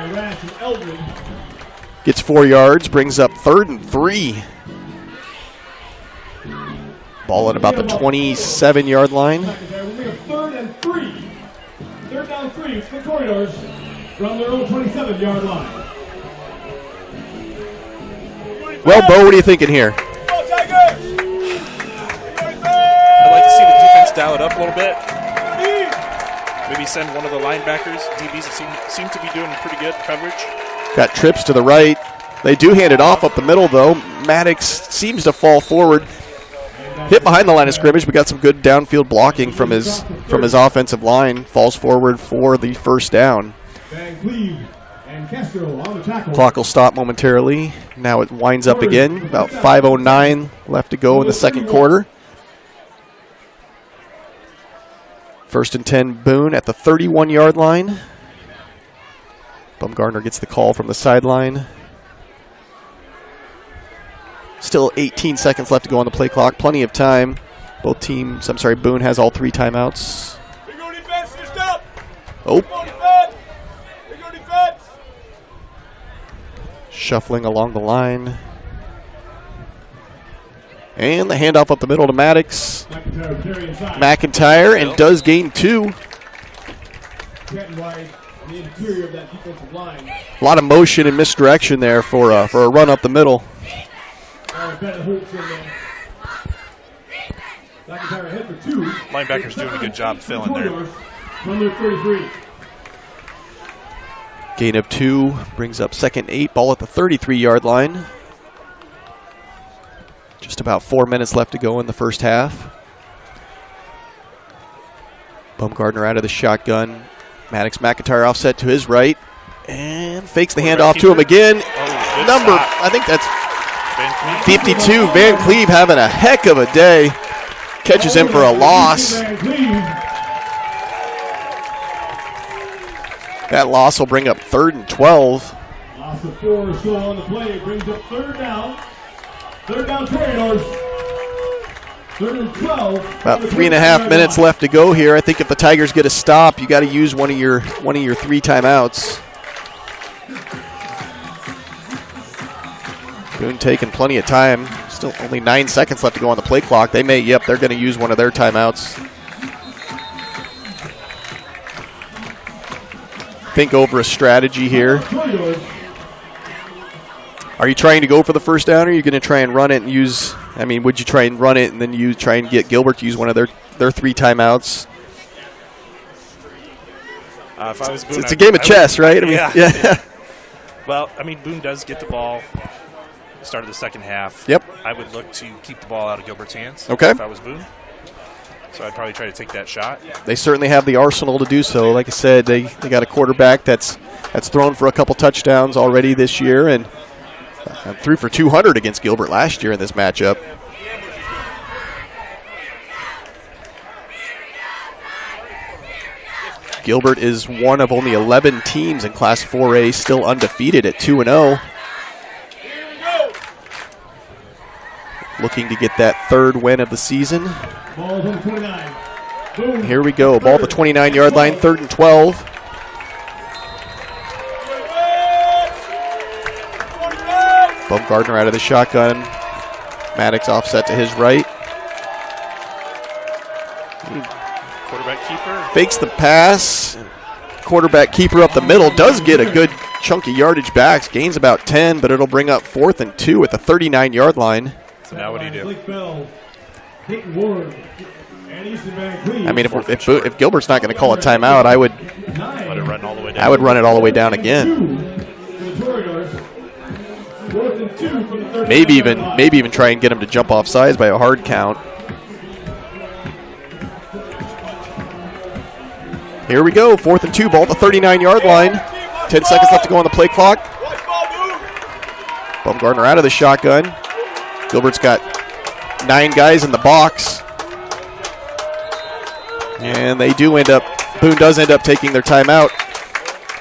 Gets 4 yards, brings up 3rd and 3. Ball at about the 27-yard line. 3rd and 3. 3rd down 3 for the Corridors from their own 27-yard line. Well, Bo, what are you thinking here? I'd like to see the defense dial it up a little bit. Maybe send one of the linebackers. DBs seem to be doing pretty good coverage. Got trips to the right. They do hand it off up the middle, though. Maddox seems to fall forward. Hit behind the line of scrimmage, but got some good downfield blocking from his offensive line. Falls forward for the 1st down. Clock will stop momentarily. Now it winds up again. About 5:09 left to go in the 2nd quarter. 1st and 10, Boone at the 31-yard line. Baumgartner gets the call from the sideline. Still 18 seconds left to go on the play clock. Plenty of time. Boone has all 3 timeouts. Oh. Shuffling along the line. And the handoff up the middle to Maddox. McIntyre, and does gain 2. A lot of motion and misdirection there for a run up the middle. Linebackers doing a good job filling there. Gain of 2 brings up 2nd and 8. Ball at the 33-yard line. Just about 4 minutes left to go in the 1st half. Baumgartner out of the shotgun. Maddox McIntyre offset to his right. And fakes the handoff to him again. Number, stop. I think that's 52. Van Cleve having a heck of a day. Catches him for a loss. That loss will bring up 3rd and 12. Loss of 4 or so on the play. Brings up 3rd down. 3rd down, Corridors. 3rd and 12. About 3.5 minutes left to go here. I think if the Tigers get a stop, you got to use one of your 3 timeouts. Boone taking plenty of time. Still only 9 seconds left to go on the play clock. They're going to use one of their timeouts. Think over a strategy here. Are you trying to go for the 1st down, or are you going to try and run it and use, would you try and run it and then you try and get Gilbert to use one of their 3 timeouts? If I was Boone, it's a game of chess, right? Yeah. Well, Boone does get the ball at the start of the 2nd half. Yep. I would look to keep the ball out of Gilbert's hands. Okay. If I was Boone. So I'd probably try to take that shot. They certainly have the arsenal to do so. Like I said, they got a quarterback that's thrown for a couple touchdowns already this year and threw for 200 against Gilbert last year in this matchup. Gilbert is one of only 11 teams in Class 4A still undefeated at 2-0. Looking to get that 3rd win of the season. Here we go. Ball at the 29-yard line, 3rd and 12. Baumgartner out of the shotgun. Maddox offset to his right. Quarterback keeper. Fakes the pass. Quarterback keeper up the middle. Does get a good chunky yardage back. Gains about 10, but it'll bring up 4th and 2 at the 39-yard line. So now what do you do? If Gilbert's not going to call a timeout, I would run all the way down. I would run it all the way down again. Maybe even try and get him to jump off sides by a hard count. Here we go, 4th and 2, ball at the 39-yard line. 10 seconds left to go on the play clock. Baumgartner out of the shotgun. Gilbert's got 9 guys in the box. And Boone does end up taking their timeout.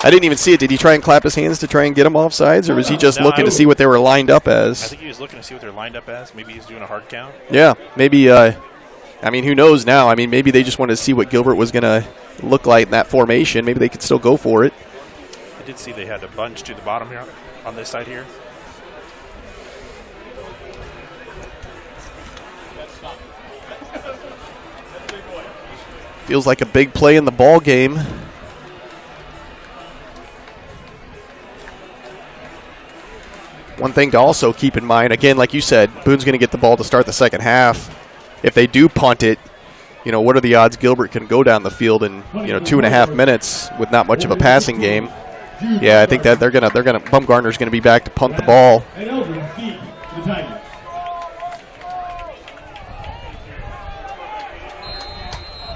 I didn't even see it. Did he try and clap his hands to try and get them off sides, or was he just looking to see what they were lined up as? I think he was looking to see what they're lined up as. Maybe he's doing a hard count. Yeah, maybe. Who knows now? Maybe they just wanted to see what Gilbert was going to look like in that formation. Maybe they could still go for it. I did see they had a bunch to the bottom here on this side here. Feels like a big play in the ball game. One thing to also keep in mind, again, like you said, Boone's going to get the ball to start the second half. If they do punt it, what are the odds Gilbert can go down the field in 2.5 minutes with not much of a passing game? Yeah, I think that Baumgartner's going to be back to punt the ball.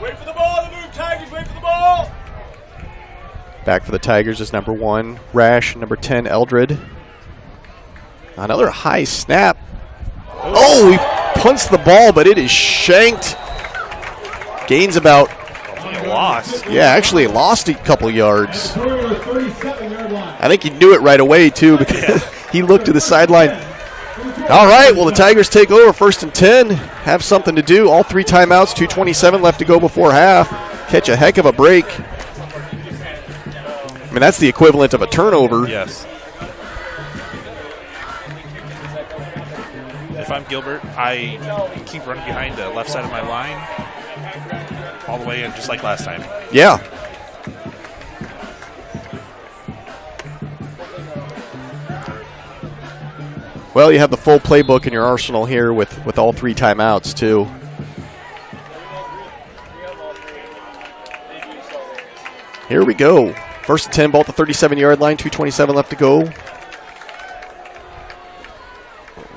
Wait for the ball to move, Tigers. Wait for the ball. Back for the Tigers is number 1, Rash, number 10, Eldred. Another high snap. Oh, he punts the ball, but it is shanked. Gains about. Lost. Yeah, actually lost a couple yards. I think he knew it right away, too, because he looked to the sideline. All right, well, the Tigers take over 1st and 10. Have something to do. All 3 timeouts, 2:27 left to go before half. Catch a heck of a break. That's the equivalent of a turnover. Yes. If I'm Gilbert, I keep running behind the left side of my line all the way in, just like last time. Yeah. Well, you have the full playbook in your arsenal here with all 3 timeouts, too. Here we go. 1st and 10, ball at the 37-yard line, 2:27 left to go.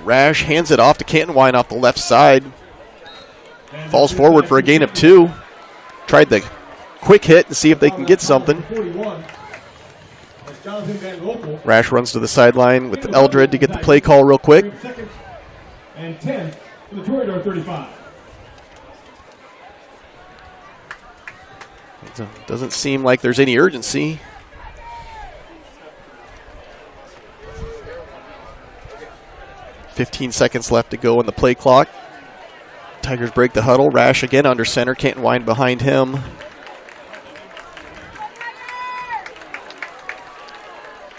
Rash hands it off to Cantonwine off the left side. Falls forward for a gain of 2. Tried the quick hit to see if they can get something. Rash runs to the sideline with Eldred to get the play call real quick. And 10 for the Toreador 35. Doesn't seem like there's any urgency. .15 seconds left to go in the play clock. Tigers break the huddle. Rash again under center. Cantonwine behind him.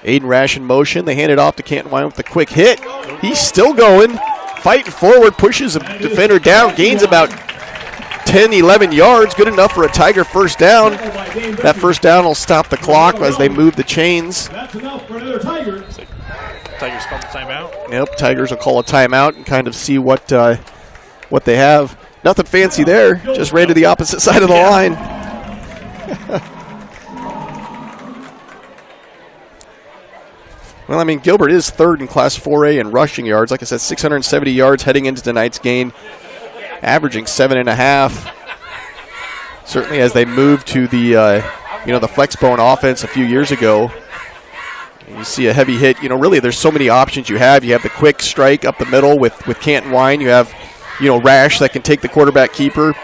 Aiden Rash in motion. They hand it off to Cantonwine with a quick hit. He's still going. Fighting forward. Pushes a defender down. Gains about 10, 11 yards. Good enough for a Tiger first down. That first down will stop the clock as they move the chains. That's enough for another Tiger. Tigers call the timeout. Yep, Tigers will call a timeout and kind of see what they have. Nothing fancy there. Just ran to the opposite side of the line. Well, Gilbert is 3rd in Class 4A in rushing yards. Like I said, 670 yards heading into tonight's game, averaging 7.5. Certainly, as they moved to the the flexbone offense a few years ago, you see a heavy hit. Really, there's so many options you have. You have the quick strike up the middle with Cantonwine. You have, Rash that can take the quarterback keeper,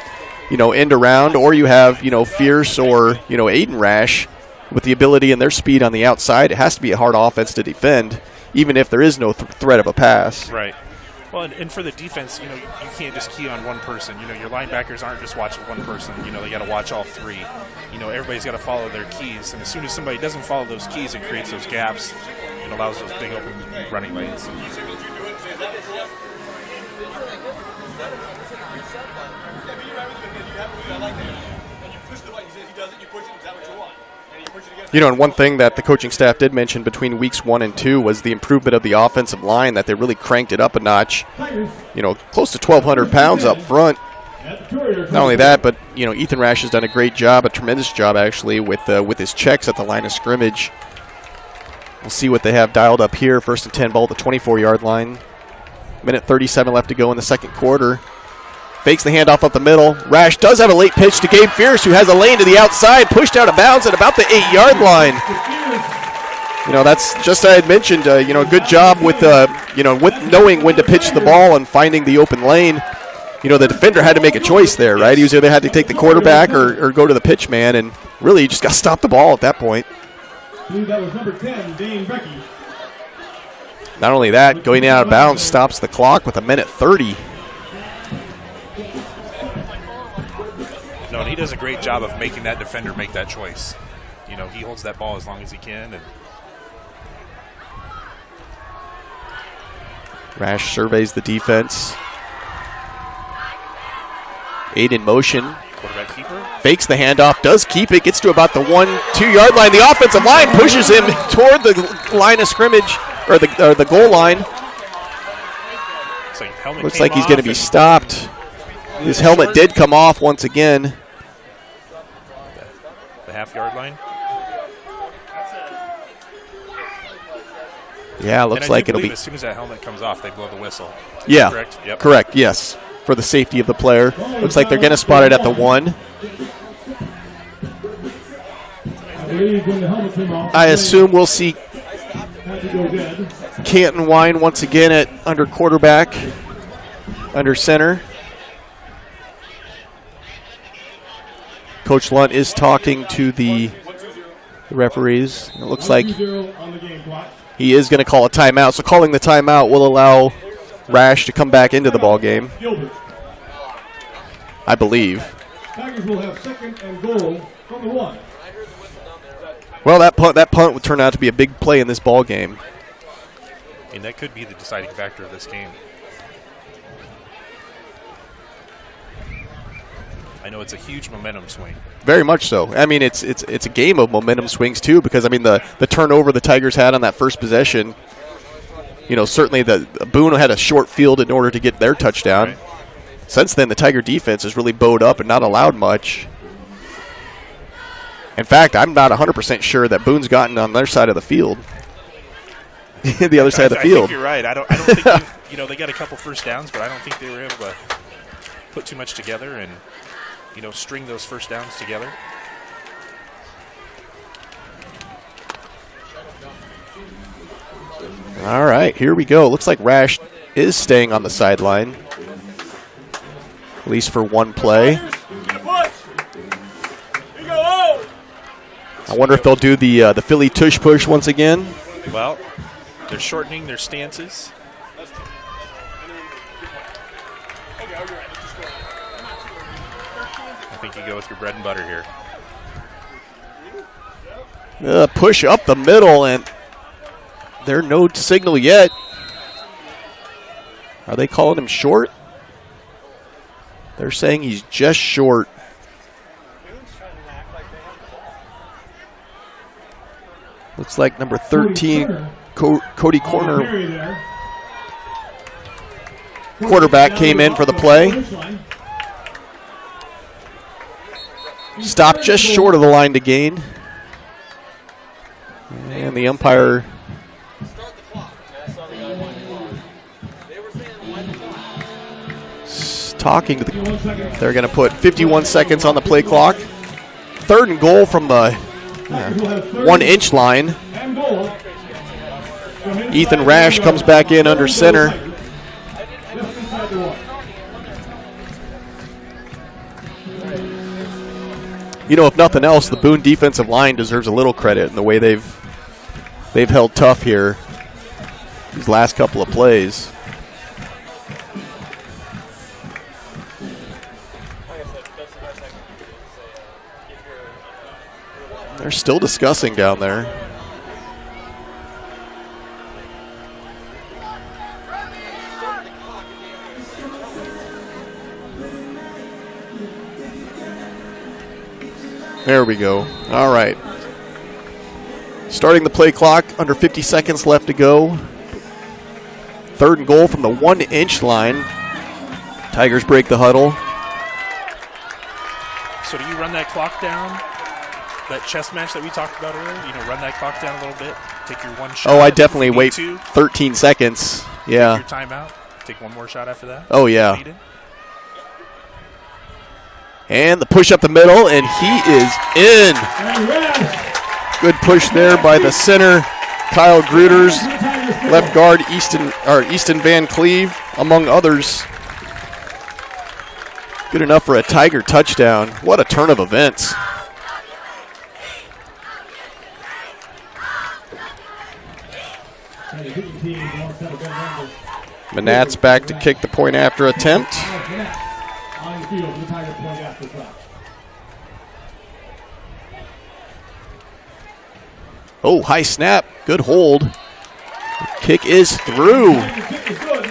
end around, or you have, Fierce or, Aiden Rash with the ability and their speed on the outside. It has to be a hard offense to defend, even if there is no threat of a pass. Right. Well, and for the defense, you can't just key on one person. Your linebackers aren't just watching one person. They got to watch all 3. Everybody's got to follow their keys. And as soon as somebody doesn't follow those keys, it creates those gaps and allows those big open running lanes. And one thing that the coaching staff did mention between weeks 1 and 2 was the improvement of the offensive line, that they really cranked it up a notch. Close to 1,200 pounds up front. Not only that, but Ethan Rash has done a great job, a tremendous job actually, with his checks at the line of scrimmage. We'll see what they have dialed up here. 1st and 10 ball at the 24-yard line. Minute 37 left to go in the second quarter. Fakes the handoff up the middle. Rash does have a late pitch to Gabe Fierce, who has a lane to the outside, pushed out of bounds at about the 8-yard line. That's just I had mentioned. Good job with with knowing when to pitch the ball and finding the open lane. The defender had to make a choice there, right? He was either had to take the quarterback or go to the pitch man, and really he just got to stop the ball at that point. That was number 10, Dane Becky. Not only that, going out of bounds stops the clock with a minute 30. No, and he does a great job of making that defender make that choice. He holds that ball as long as he can. And Rash surveys the defense. 8 in motion. Quarterback keeper. Fakes the handoff, does keep it, gets to about the 1-2 yard line. The offensive line pushes him toward the line of scrimmage, or the goal line. Looks like he's going to be stopped. His helmet did come off once again. The half-yard line. Yeah, looks like it'll be. As soon as that helmet comes off, they blow the whistle. Yeah, correct. Yep. Correct. Yes, for the safety of the player. Looks like they're going to spot it at the 1. I assume we'll see Canton Wine once again at under quarterback, under center. Coach Lunt is talking to the referees. It looks like he is going to call a timeout. So calling the timeout will allow Rash to come back into the ball game, I believe. Tigers will have 2nd and goal from the 1. Well, that punt would turn out to be a big play in this ball game. And that could be the deciding factor of this game. I know it's a huge momentum swing. Very much so. I mean, it's a game of momentum swings too, because the turnover the Tigers had on that first possession. Certainly the Boone had a short field in order to get their touchdown. Right. Since then, the Tiger defense has really bowed up and not allowed much. In fact, I'm not 100% sure that Boone's gotten on their side of the field. The other side of the field. I think you're right. I don't think they got a couple first downs, but I don't think they were able to put too much together and string those first downs together. All right, here we go. Looks like Rash is staying on the sideline, at least for one play. I wonder if they'll do the Philly tush push once again. Well, they're shortening their stances. I think you go with your bread and butter here. Push up the middle, and there's no signal yet. Are they calling him short? They're saying he's just short. Looks like number 13, Cody Corner, quarterback, came in for the play. Stopped just short of the line to gain. And the umpire talking to they're going to put 51 seconds on the play clock. 3rd and goal from the 1-inch line. Ethan Rash comes back in under center. If nothing else, the Boone defensive line deserves a little credit in the way they've held tough here these last couple of plays. They're still discussing down there. There we go. All right. Starting the play clock, under 50 seconds left to go. 3rd and goal from the 1-inch line. Tigers break the huddle. So do you run that clock down, that chess match that we talked about earlier? You know, run that clock down a little bit, take your one shot. Oh, I definitely if you wait need to, 13 seconds. Yeah. Take your timeout, take one more shot after that. Oh, yeah. Needed. And the push up the middle, and he is in. Good push there by the center, Kyle Gruters. Left guard, Easton Van Cleve, among others. Good enough for a Tiger touchdown. What a turn of events. Manat's back to kick the point after attempt. Oh, high snap. Good hold. Kick is through.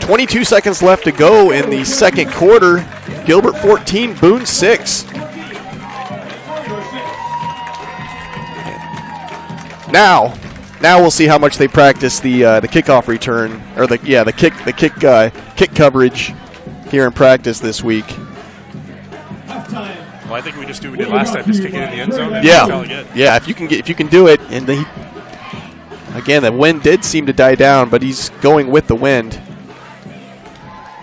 22 seconds left to go in the second quarter. Gilbert 14, Boone 6. Now we'll see how much they practice the kickoff return, or the kick coverage here in practice this week. Well, I think we just do what we did last time, just kick it in the end zone. Yeah. If you can do it, and again, the wind did seem to die down, but he's going with the wind.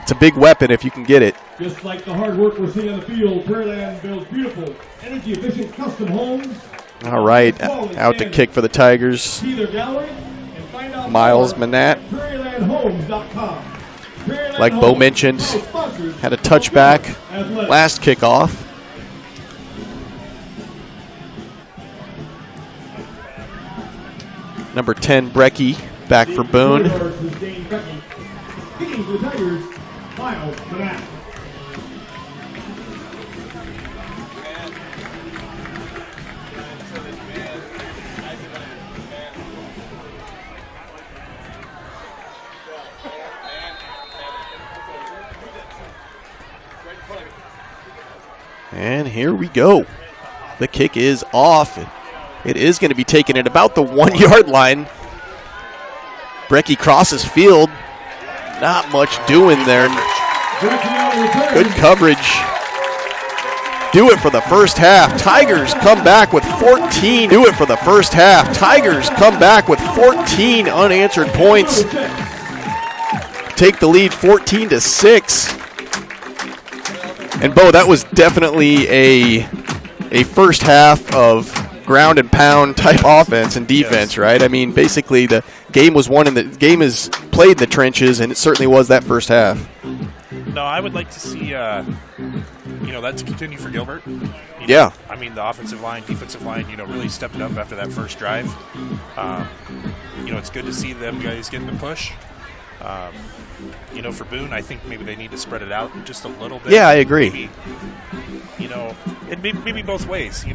It's a big weapon if you can get it. Just like the hard work we're seeing on the field, Prairland builds beautiful, energy-efficient custom homes. All right, out to kick for the Tigers. Miles Manat. Like Bo mentioned, had a touchback last kickoff. Number 10, Brecky, back for Boone. And here we go. The kick is off. It is going to be taken at about the 1 yard line. Brecky crosses field. Not much doing there. Good coverage. Do it for the first half. Tigers come back with 14. Do it for the first half. Tigers come back with 14 unanswered points. Take the lead 14-6. And Bo, that was definitely a first half of ground and pound type offense and defense, yes. Right? I mean, basically the game was won and the game is played in the trenches, and it certainly was that first half. No, I would like to see, that to continue for Gilbert. Yeah. I mean, the offensive line, defensive line, really stepped it up after that first drive. It's good to see them guys getting the push. For Boone, I think maybe they need to spread it out just a little bit. Yeah, I agree. Maybe both ways,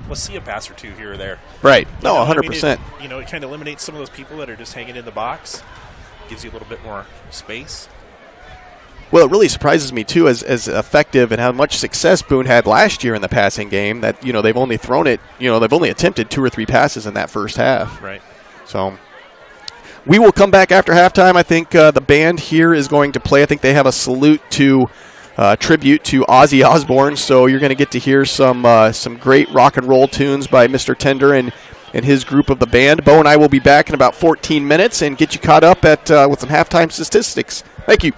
We'll see a pass or two here or there. Right. No, 100%. It kind of eliminates some of those people that are just hanging in the box. Gives you a little bit more space. Well, it really surprises me, too, as effective and how much success Boone had last year in the passing game, that, they've only thrown it, they've only attempted 2 or 3 passes in that first half. Right. So we will come back after halftime. I think the band here is going to play. I think they have a tribute to Ozzy Osbourne, so you're going to get to hear some great rock and roll tunes by Mr. Tender and his group of the band. Bo and I will be back in about 14 minutes and get you caught up with some halftime statistics. Thank you.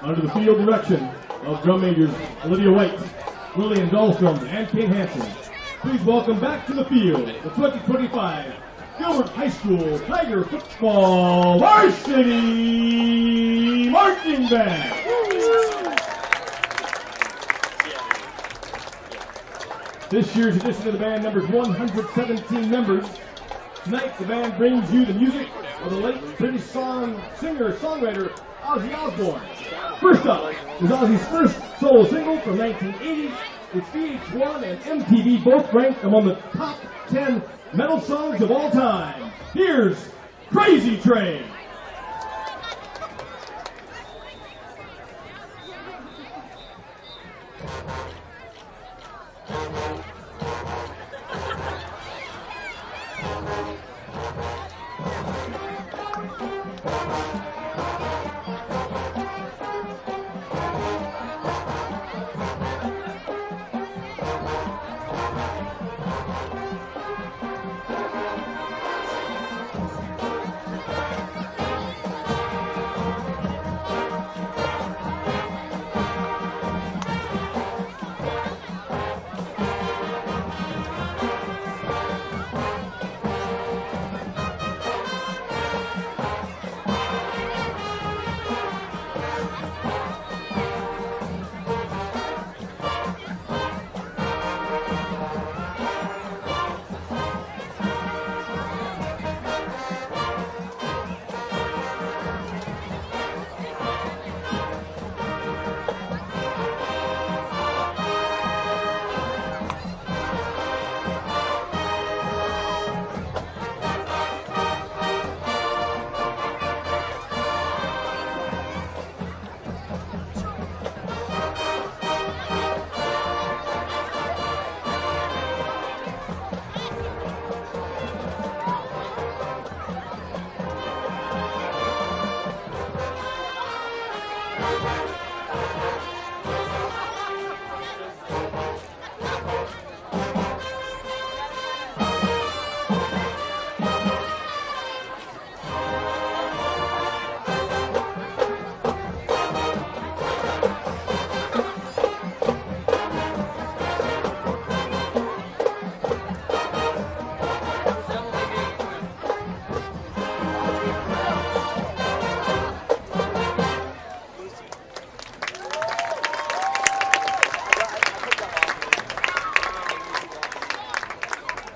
Under the field direction of drum majors Olivia White, Lillian Dahlstrom, and Kate Hansen, Please welcome back to the field the 2025 Gilbert High School Tiger Football Varsity Marching Band. This year's edition of the band numbers 117 members. Tonight the band brings you the music of the late British singer-songwriter Ozzy Osbourne. First up is Ozzy's first solo single from 1980. It's VH1 and MTV both ranked among the top 10 metal songs of all time. Here's Crazy Train.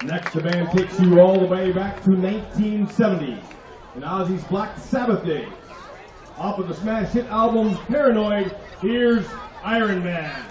Next, the band takes you all the way back to 1970 in Ozzy's Black Sabbath days. Off of the smash hit album Paranoid, here's Iron Man.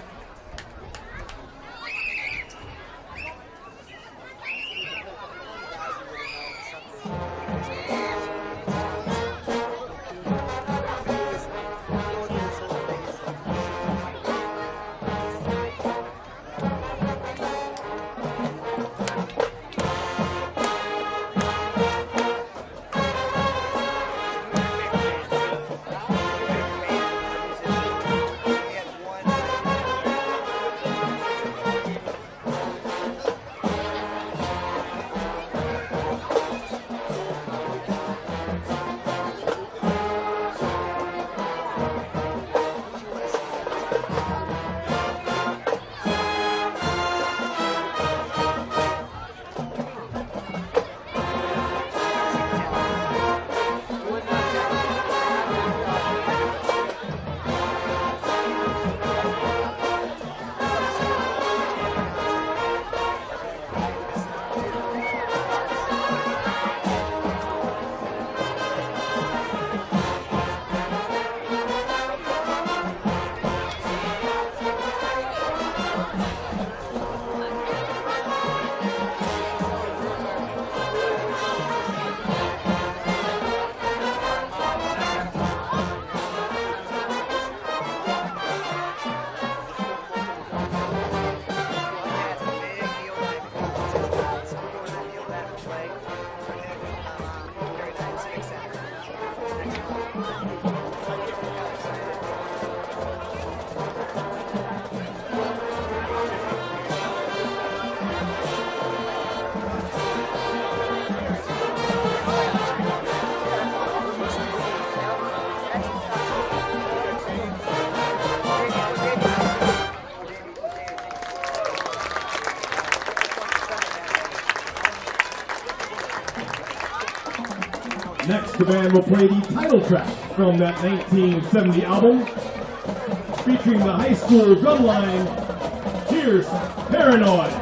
Next, the band will play the title track from that 1970 album, featuring the high school drumline, Here's Paranoid.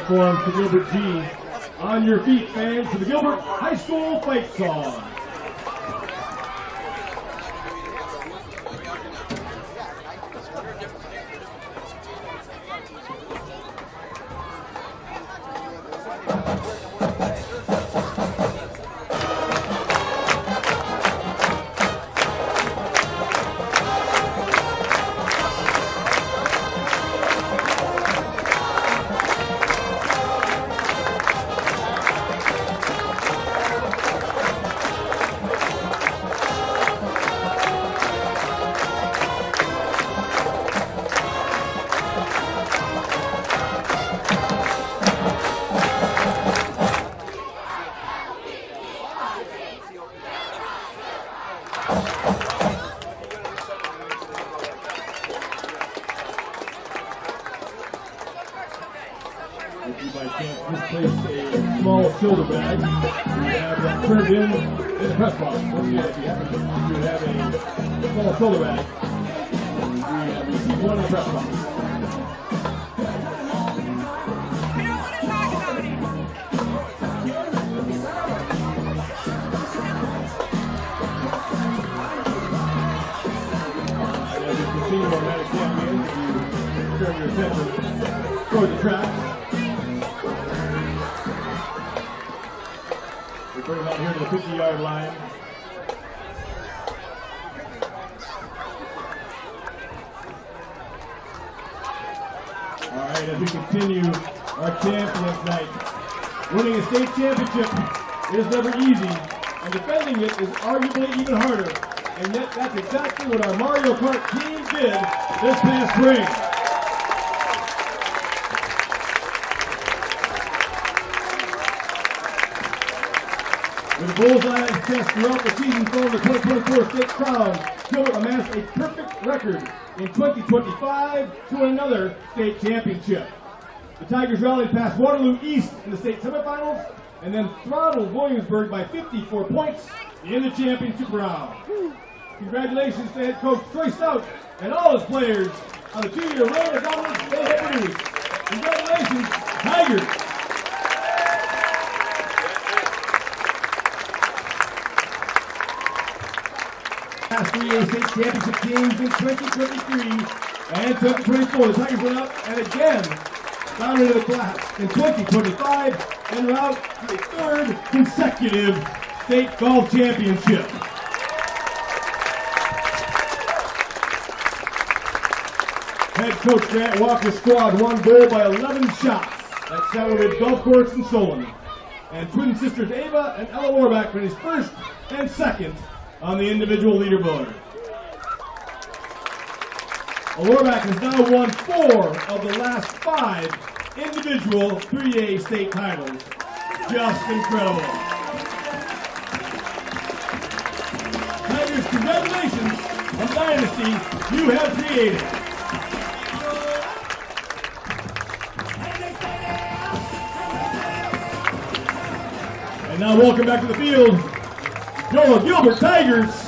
Forms the Gilbert G. On your feet, fans, for the Gilbert High School Fight Song. If you by chance misplaced a small silver bag, you have that turned in the press box. Once again, if you happen to have a small silver bag, we have received one in the press box. As you continue on that champions, you turn your attention toward the track. We bring them out here to the 50-yard line. All right, as we continue our champions night. Winning a state championship is never easy, and defending it is arguably even harder. And yet that's exactly what our Mario Kart team did this past spring. With a bullseye success throughout the season for the 2024 state crown, Gilbert amassed a perfect record in 2025 to another state championship. The Tigers rallied past Waterloo East in the state semifinals and then throttled Williamsburg by 54 points in the championship round. Congratulations to head coach Troy Stout and all his players on the 2-year reign of dominance they have produced. Congratulations, Tigers! Last 3A state championship games in 2023 and 2024. The Tigers went up and again dominated the class in 2025 and route to a third consecutive state golf championship. Head coach Grant Walker's squad won gold by 11 shots at Saddleridge Golf Course in Solon. And twin sisters Ava and Ella Warback finished first and second on the individual leaderboard. Warback has now won 4 of the last 5 individual 3A state titles. Just incredible. Tigers, congratulations on the dynasty you have created. And now welcome back to the field, your Gilbert Tigers.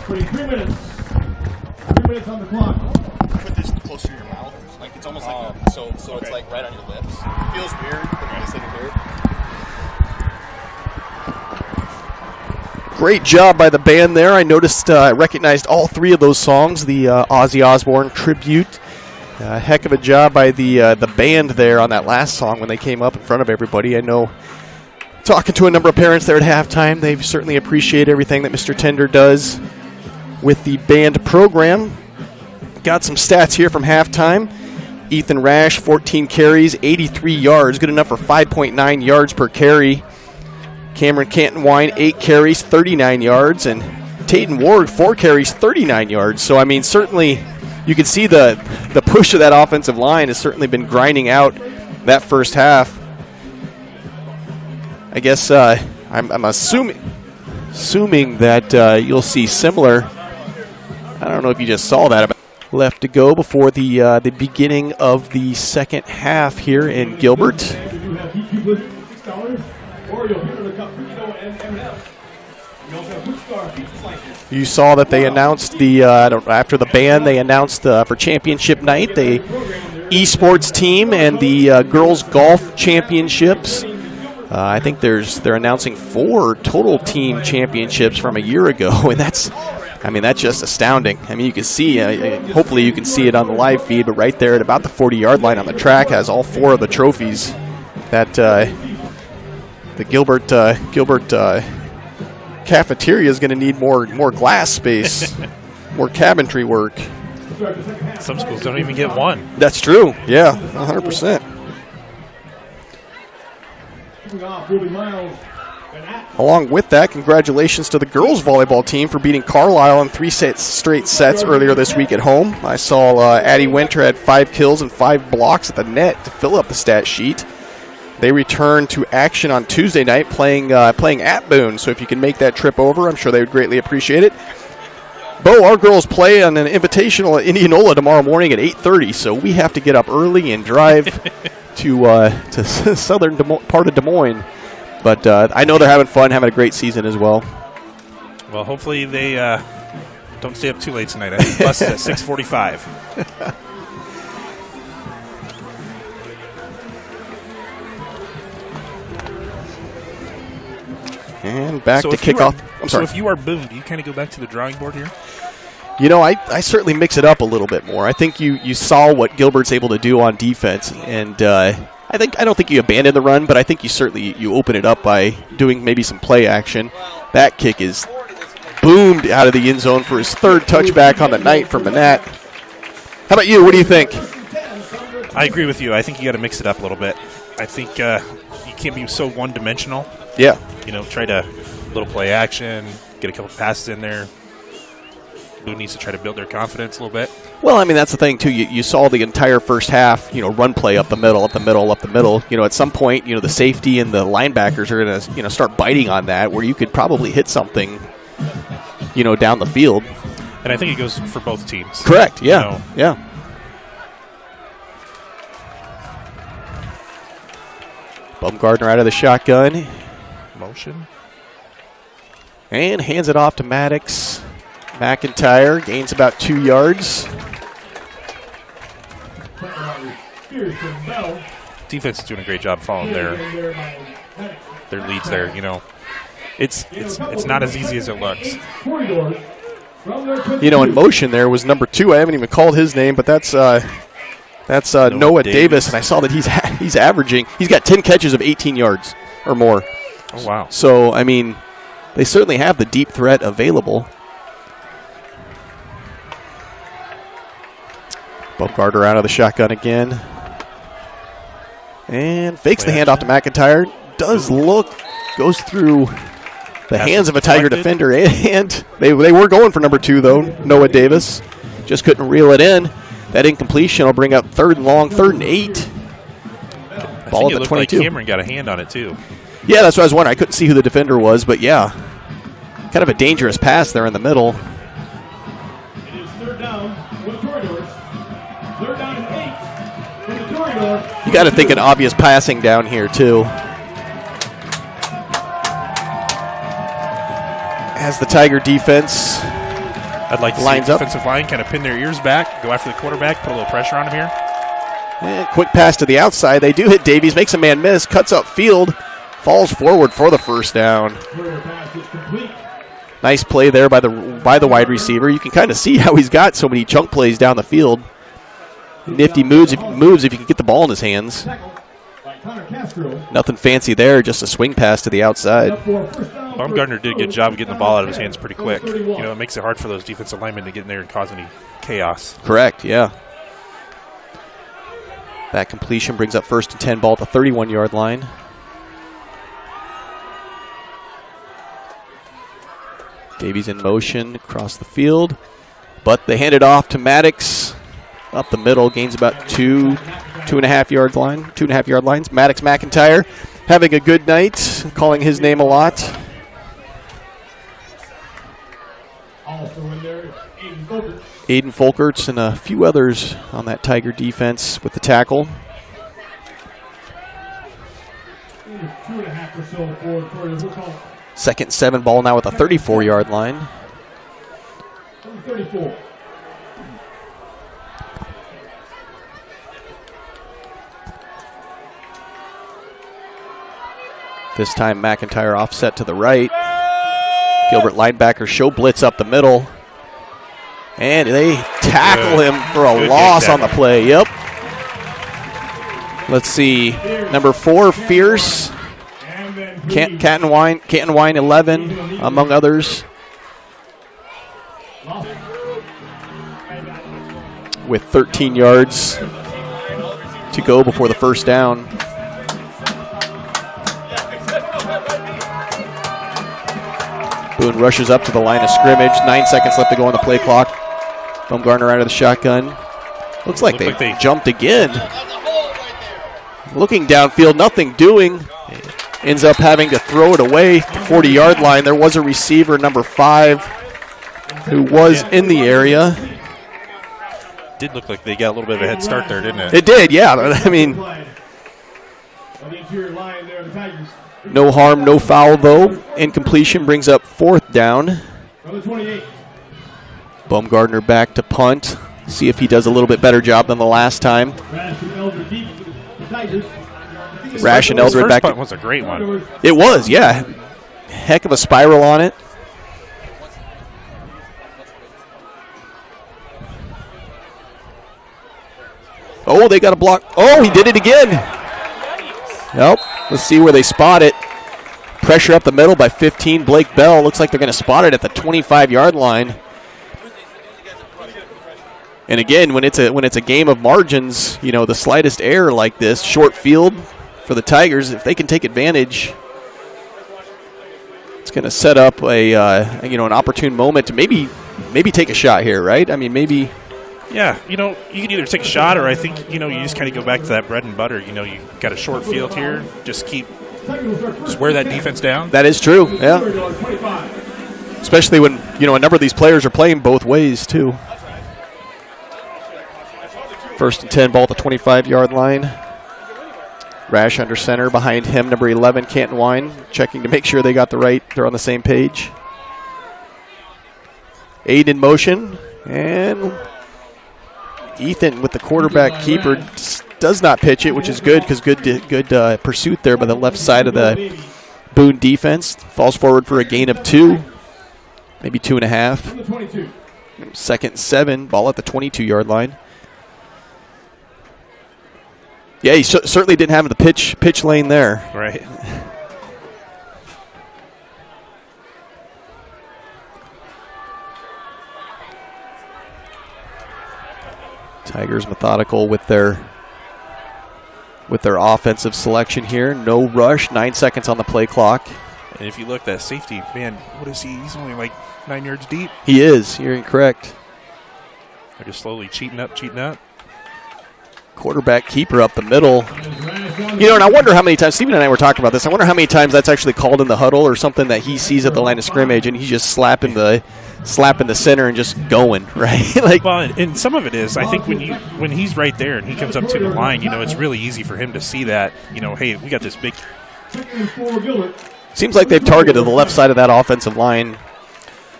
Putting 3 minutes. 3 minutes on the clock. Put this closer to your mouth. Like it's almost like so it's like right on your lips. It feels weird when you sit here. Great job by the band there. I noticed, I recognized all 3 of those songs, the Ozzy Osbourne tribute. Heck of a job by the band there on that last song when they came up in front of everybody. I know, talking to a number of parents there at halftime, they certainly appreciate everything that Mr. Tender does with the band program. Got some stats here from halftime. Ethan Rash, 14 carries, 83 yards, good enough for 5.9 yards per carry. Cameron Canton-Wine, 8 carries, 39 yards, and Tayton Ward, 4 carries, 39 yards. So, I mean, certainly you can see the push of that offensive line has certainly been grinding out that first half. I guess I'm assuming that you'll see similar. I don't know if you just saw that. Left to go before the beginning of the second half here in Gilbert. You saw that they announced after the band, they announced for championship night the esports team and the girls golf championships. I think they're announcing 4 total team championships from a year ago, and that's just astounding. I mean, you can see, hopefully you can see it on the live feed, but right there at about the 40-yard line on the track has all 4 of the trophies that the Gilbert cafeteria is going to need more glass space, more cabinetry work. Some schools don't even get 1. That's true. Yeah, 100%. Along with that, congratulations to the girls volleyball team for beating Carlisle in 3 straight sets earlier this week at home. I saw Addie Winter had 5 kills and 5 blocks at the net to fill up the stat sheet. They return to action on Tuesday night playing at Boone, so if you can make that trip over, I'm sure they would greatly appreciate it. Bo, our girls play on an invitational at Indianola tomorrow morning at 8:30, so we have to get up early and drive to southern part of Des Moines. But I know they're having fun, having a great season as well. Well, hopefully they don't stay up too late tonight. I think bus is at 6:45. And back to kickoff. I'm sorry. So if you are Boone, do you kind of go back to the drawing board here? You know, I certainly mix it up a little bit more. I think you saw what Gilbert's able to do on defense, and I don't think you abandon the run, but I think you open it up by doing maybe some play action. That kick is boomed out of the end zone for his 3rd touchback on the night from Manat. How about you? What do you think? I agree with you. I think you got to mix it up a little bit. I think you can't be so one-dimensional. Yeah. You know, try to little play action, get a couple passes in there. Boone needs to try to build their confidence a little bit. Well, I mean, that's the thing, too. You saw the entire first half, run play up the middle. At some point, the safety and the linebackers are going to, start biting on that where you could probably hit something, down the field. And I think it goes for both teams. Correct, yeah. Yeah. Baumgartner out of the shotgun. Motion. And hands it off to Maddox. McIntyre gains about 2 yards. Defense is doing a great job following their leads there. It's not as easy as it looks. In motion there was number 2. I haven't even called his name, but that's Noah Davis, and I saw that he's averaging. He's got 10 catches of 18 yards or more. Oh wow! So I mean, they certainly have the deep threat available. Baumgartner out of the shotgun again. And fakes the handoff to McIntyre. Goes through the hands of a Tiger defender, and they were going for number 2, though, Noah Davis. Just couldn't reel it in. That incompletion will bring up 3rd and long, 3rd and 8. Ball at the 22. Like Cameron got a hand on it, too. Yeah, that's what I was wondering. I couldn't see who the defender was, but yeah. Kind of a dangerous pass there in the middle. It is 3rd down for the Corridors. 3rd down and 8 for the Corridors. You got to think an obvious passing down here, too. As the Tiger defense I'd like to see the defensive line kind of pin their ears back, go after the quarterback, put a little pressure on him here. And quick pass to the outside. They do hit Davies, makes a man miss, cuts up field, falls forward for the first down. Nice play there by the wide receiver. You can kind of see how he's got so many chunk plays down the field. Nifty moves if you can get the ball in his hands. Nothing fancy there, just a swing pass to the outside. Baumgartner did a good job of getting the ball out of his hands pretty quick. You know, it makes it hard for those defensive linemen to get in there and cause any chaos. Correct, yeah. That completion brings up 1st and 10, ball at the 31-yard line. Davies in motion across the field, but they hand it off to Maddox up the middle, gains about 2.5 yard lines. Maddox McIntyre having a good night, calling his name a lot. Also in there, Aiden Folkerts and a few others on that Tiger defense with the tackle. 2.5 or so for the Corridors. We'll call it 2nd and 7, ball now at the 34-yard line. 34. This time McIntyre offset to the right. Gilbert linebacker show blitz up the middle. And they tackle him for a loss on the play. Yep. Let's see. Number 4, Fierce. Canton Wine 11, among others. With 13 yards to go before the first down. Boone rushes up to the line of scrimmage. 9 seconds left to go on the play clock. Baumgartner out of the shotgun. Looks like they jumped again. Looking downfield, nothing doing. Ends up having to throw it away, the 40-yard line. There was a receiver, number 5, who was in the area. Did look like they got a little bit of a head start there, didn't it? It did, yeah. I mean, no harm, no foul, though. Incompletion brings up 4th down. Baumgartner back to punt. See if he does a little bit better job than the last time. Rash and Eldred back. First punt was a great one. It was, yeah. Heck of a spiral on it. Oh, they got a block. Oh, he did it again. Nope. Let's see where they spot it. Pressure up the middle by 15. Blake Bell. Looks like they're going to spot it at the 25-yard line. And again, when it's a game of margins, you know, the slightest error like this, short field for the Tigers, if they can take advantage, it's going to set up an opportune moment to maybe take a shot here, right? I mean, maybe. Yeah, you know, you can either take a shot, or I think, you know, you just kind of go back to that bread and butter. You know, you got a short field here, just wear that defense down. That is true, yeah. Especially when, you know, a number of these players are playing both ways too. 1st and 10, ball at the 25-yard line. Rash under center, behind him, number 11, Canton Wine, checking to make sure they're on the same page. Aiden in motion, and Ethan with the quarterback keeper does not pitch it, which is good because good pursuit there by the left side of the Boone defense. Falls forward for a gain of 2, maybe 2.5. 2nd and 7, ball at the 22-yard line. Yeah, he certainly didn't have the pitch lane there. Right. Tigers methodical with their offensive selection here. No rush. 9 seconds on the play clock. And if you look, that safety, man, what is he? He's only like 9 yards deep. He is. You're incorrect. They're just slowly cheating up, cheating up. Quarterback keeper up the middle. You know, and I wonder how many times, Stephen and I were talking about this, I wonder how many times that's actually called in the huddle or something that he sees at the line of scrimmage and he's just slapping the center and just going, right? Like, well, and some of it is, I think when he's right there and he comes up to the line, you know, it's really easy for him to see that, you know, hey, we got this big. Seems like they've targeted the left side of that offensive line,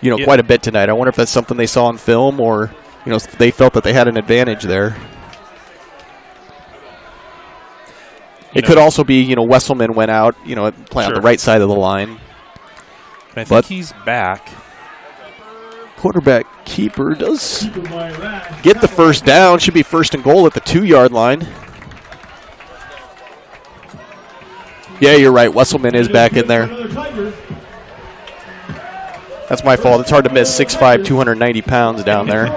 you know, quite a bit tonight. I wonder if that's something they saw on film or, you know, they felt that they had an advantage there. It could also be, you know, Wesselman went out, you know, playing on the right side of the line. I think he's back. Quarterback keeper does get the first down. Should be first and goal at the 2-yard line. Yeah, you're right. Wesselman is back in there. That's my fault. It's hard to miss 6'5", 290 pounds down there.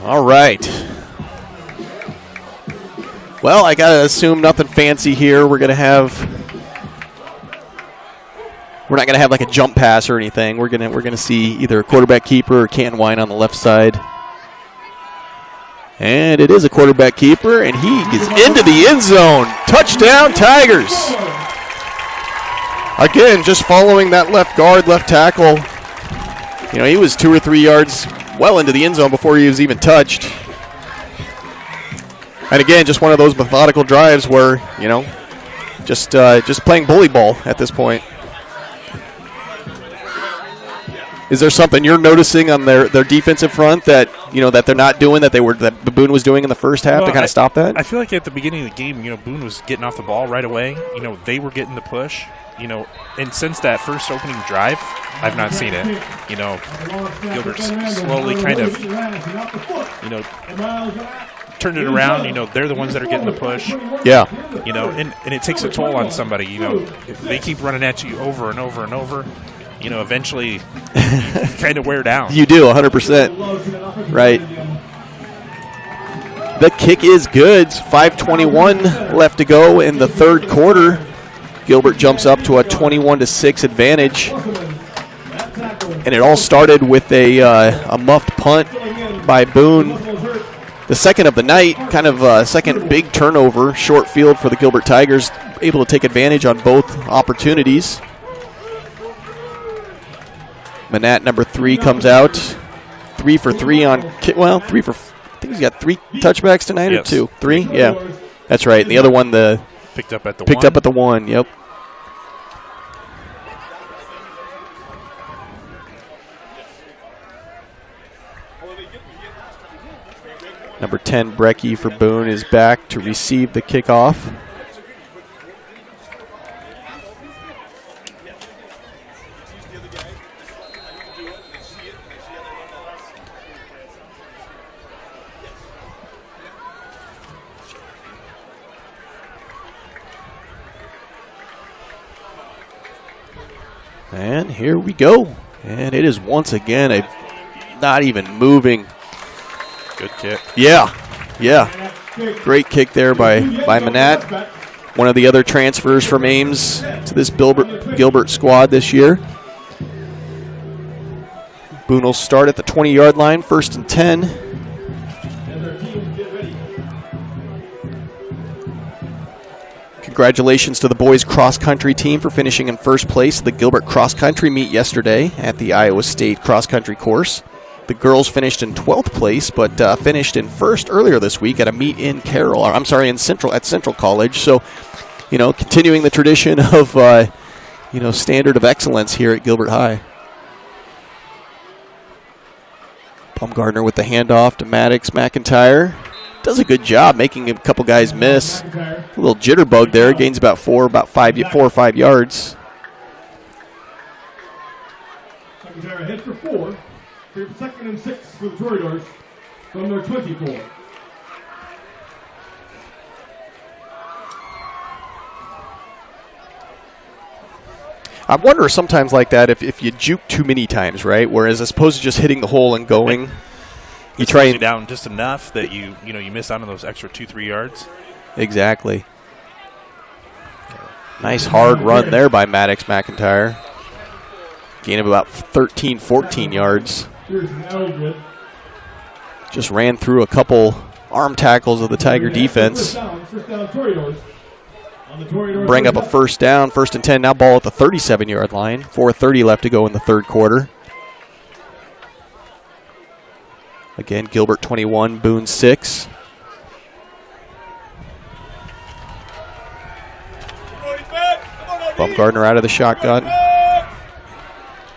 All right. Well, I gotta assume nothing fancy here. We're not gonna have like a jump pass or anything. We're gonna see either a quarterback keeper or Canton Wine on the left side. And it is a quarterback keeper, and he is into the end zone. Touchdown, Tigers. Again, just following that left guard, left tackle. You know, he was 2 or 3 yards well into the end zone before he was even touched. And again, just one of those methodical drives where, you know, just playing bully ball at this point. Is there something you're noticing on their defensive front that, you know, that they're not doing that Boone was doing in the first half to kind of stop that? I feel like at the beginning of the game, you know, Boone was getting off the ball right away. You know, they were getting the push. You know, and since that first opening drive, I've not seen it. You know, Gilbert's slowly kind of, you know, turned it around. You know, they're the ones that are getting the push. Yeah. You know, and it takes a toll on somebody. You know, if they keep running at you over and over and over, you know, eventually you kind of wear down. You do, 100%. Right. The kick is good. 5:21 left to go in the third quarter. Gilbert jumps up to a 21-6 advantage. And it all started with a muffed punt by Boone. The second of the night, kind of a second big turnover, short field for the Gilbert Tigers, able to take advantage on both opportunities. Manat, number 3, comes out. 3 for 3 on kick. Well, 3 for. I think he's got 3 touchbacks tonight or 2. 3? Yeah, that's right. And the other one, picked up at the 1. Yep. Number 10, Brecky for Boone, is back to receive the kickoff. And here we go. And it is once again a not even moving. Good kick. Yeah. Great kick there by Manat. One of the other transfers from Ames to this Gilbert squad this year. Boone will start at the 20-yard line, 1st and 10. Congratulations to the boys cross-country team for finishing in first place at the Gilbert cross-country meet yesterday at the Iowa State cross-country course. The girls finished in 12th place, but finished in first earlier this week at a meet in Central College. So, you know, continuing the tradition of, standard of excellence here at Gilbert High. Baumgartner with the handoff to Maddox McIntyre. Does a good job making a couple guys miss. A little jitterbug there. Gains about 4 or 5 yards. McIntyre hits for 4. 2nd and 6 for the Troydors from their 24. I wonder sometimes like that if you juke too many times, right? Whereas as opposed to just hitting the hole and going. You try you down just enough that you miss out on those extra 2-3 yards. Exactly. Nice hard run there by Maddox McIntyre. Gain of about 13, 14 yards. Just ran through a couple arm tackles of the Tiger defense. Bring up a first down, 1st and 10. Now ball at the 37-yard line. 4:30 left to go in the third quarter. Again, Gilbert 21, Boone 6. Baumgartner out of the shotgun.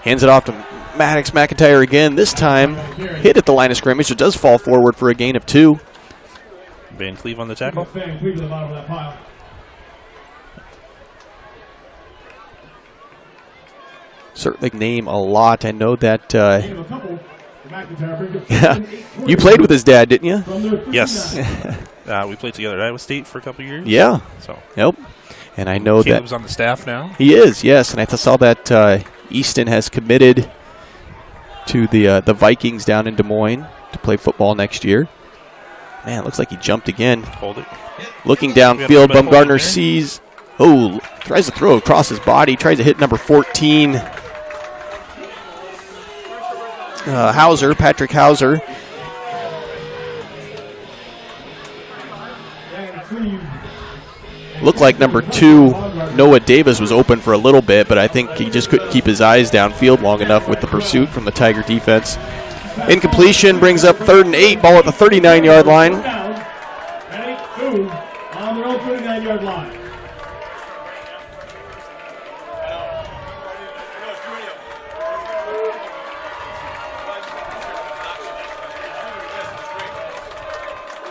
Hands it off to Maddox McIntyre again. This time, hit at the line of scrimmage. It does fall forward for a gain of 2. Van Cleve on the tackle. Certainly name a lot. I know that you played with his dad, didn't you? Yes. We played together at Iowa State for a couple of years. Yeah. So. Yep. And I know Caleb's on the staff now. He is, yes. And I saw that Easton has committed to the Vikings down in Des Moines to play football next year. Man, looks like he jumped again. Hold it. Looking downfield, Baumgartner sees. Oh, tries to throw across his body. Tries to hit number 14. Hauser, Patrick Hauser. Looked like number 2, Noah Davis, was open for a little bit, but I think he just couldn't keep his eyes downfield long enough with the pursuit from the Tiger defense. Incompletion brings up 3rd and 8, ball at the 39-yard line. On their own 39-yard line.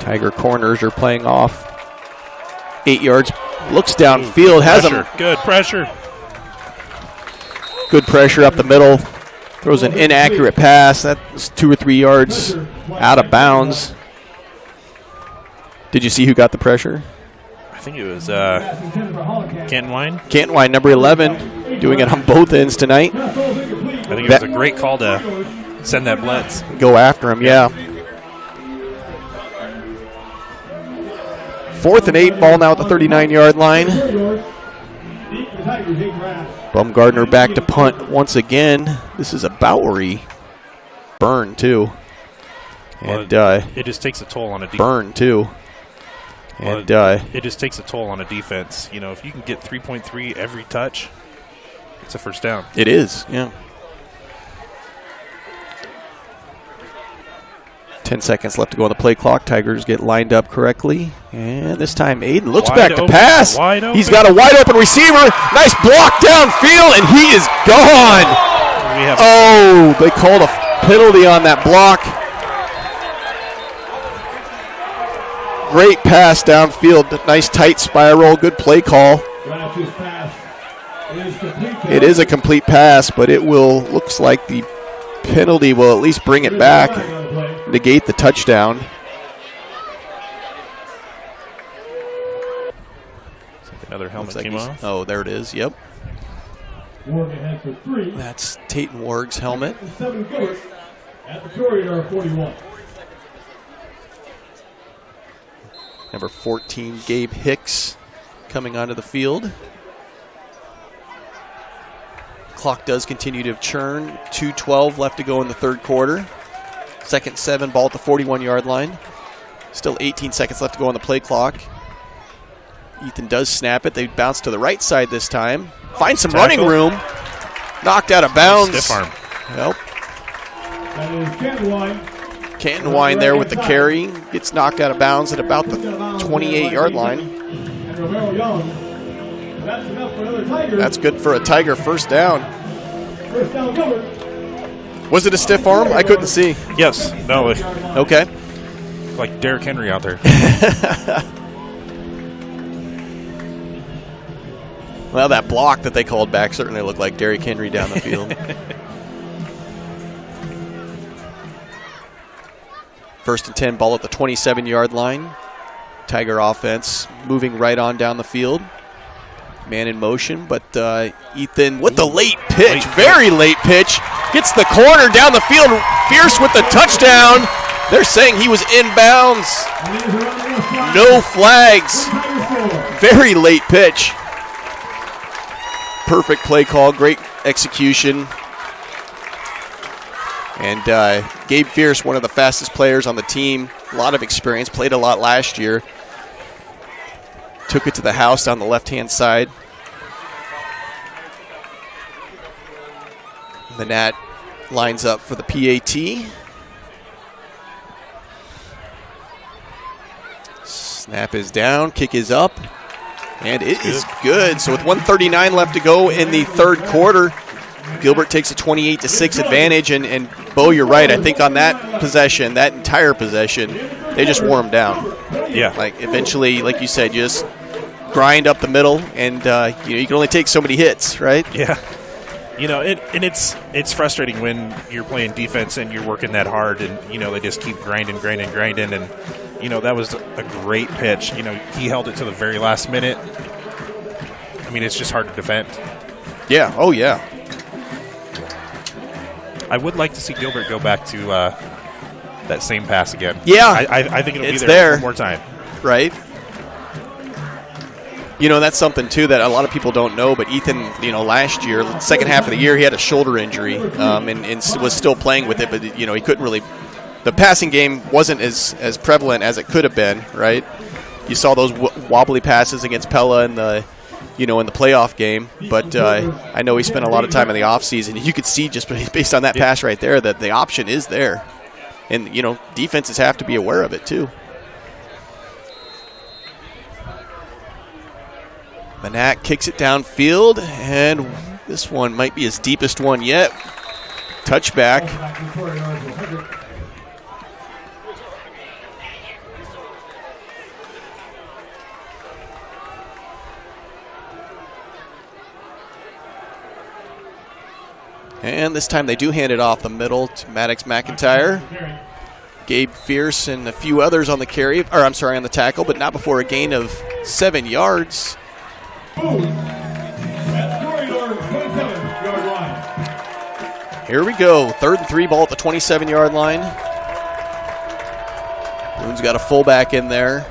Tiger corners are playing off. 8 yards, looks downfield, has him. Good pressure. Good pressure up the middle. Throws an inaccurate pass. That's 2 or 3 yards out of bounds. Did you see who got the pressure? I think it was Canton Wine. Canton Wine, number 11, doing it on both ends tonight. I think it was a great call to send that blitz. Go after him, yeah. 4th and 8, ball now at the 39-yard line. Baumgartner back to punt once again. This is a Bowery burn, too. And it just takes a toll on a defense. Burn, too. And it just takes a toll on a defense. You know, if you can get 3.3 every touch, it's a first down. It is, yeah. 10 seconds left to go on the play clock. Tigers get lined up correctly. And this time Aiden looks back to pass. He's got a wide open receiver. Nice block downfield, and he is gone. Oh, they called a penalty on that block. Great pass downfield. Nice tight spiral. Good play call. It is a complete pass, but it looks like the penalty will at least bring it back. Negate the touchdown. Another helmet came off. Oh, there it is. Yep. That's Tate Warg's helmet. 7 Gilbert at the corridor 41. Number 14, Gabe Hicks, coming onto the field. Clock does continue to churn. 2:12 left to go in the third quarter. 2nd and 7, ball at the 41-yard line. Still 18 seconds left to go on the play clock. Ethan does snap it. They bounce to the right side this time. Find some running room. Knocked out of bounds. Stiff arm. Nope. That is Canton Wine. Canton Wine there with the carry. Gets knocked out of bounds at about the 28-yard line. And Romero Young. That's enough for another Tiger. That's good for a Tiger first down. First down, Gilbert. Was it a stiff arm? I couldn't see. Yes. No. Okay. Like Derrick Henry out there. Well, that block that they called back certainly looked like Derrick Henry down the field. First and 10, ball at the 27-yard line. Tiger offense moving right on down the field. Man in motion, but Ethan with the late pitch, very late pitch, gets the corner down the field, Fierce with the touchdown. They're saying he was inbounds. No flags. Very late pitch. Perfect play call, great execution. And Gabe Fierce, one of the fastest players on the team, a lot of experience, played a lot last year. Took it to the house down the left-hand side. The Nat lines up for the PAT. Snap is down, kick is up, and it is good. So with 1:39 left to go in the third quarter, Gilbert takes a 28-6 advantage, and Bo, you're right. I think on that possession, that entire possession, they just wore him down. Yeah. Like eventually, like you said, you just grind up the middle, and you can only take so many hits, right? Yeah. It's frustrating when you're playing defense and you're working that hard, and they just keep grinding, and that was a great pitch. He held it to the very last minute. I mean, it's just hard to defend. Yeah. Oh yeah. I would like to see Gilbert go back to that same pass again. Yeah. I think it'll be there there one more time. Right. That's something, too, that a lot of people don't know, but Ethan, last year, second half of the year, he had a shoulder injury and was still playing with it, but, he couldn't really – the passing game wasn't as prevalent as it could have been, right? You saw those wobbly passes against Pella in the playoff game, but I know he spent a lot of time in the offseason. You could see just based on that pass right there that the option is there. And, defenses have to be aware of it, too. Manat kicks it downfield, and this one might be his deepest one yet. Touchback. And this time they do hand it off the middle to Maddox McIntyre. Gabe Fierce and a few others on the carry, on the tackle, but not before a gain of 7 yards. Here we go. 3rd and 3 ball at the 27-yard line. Boone's got a fullback in there.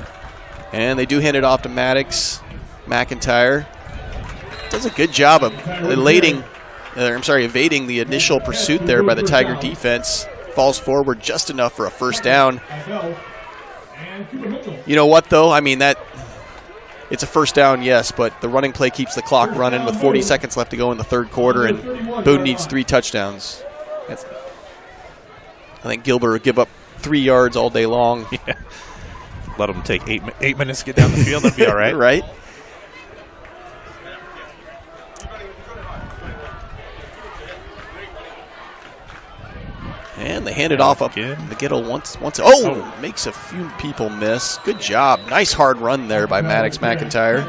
And they do hand it off to Maddox McIntyre. Does a good job of evading the initial pursuit there by the Tiger defense. Falls forward just enough for a first down. You know what, though? I mean, it's a first down, yes, but the running play keeps the clock running with 40 seconds left to go in the third quarter, and Boone needs 3 touchdowns. I think Gilbert would give up 3 yards all day long. Yeah. Let them take 8 minutes to get down the field. That'd be all right. Right. And they hand it off up the Gittle once. Makes a few people miss. Good job. Nice hard run there by Maddox McIntyre.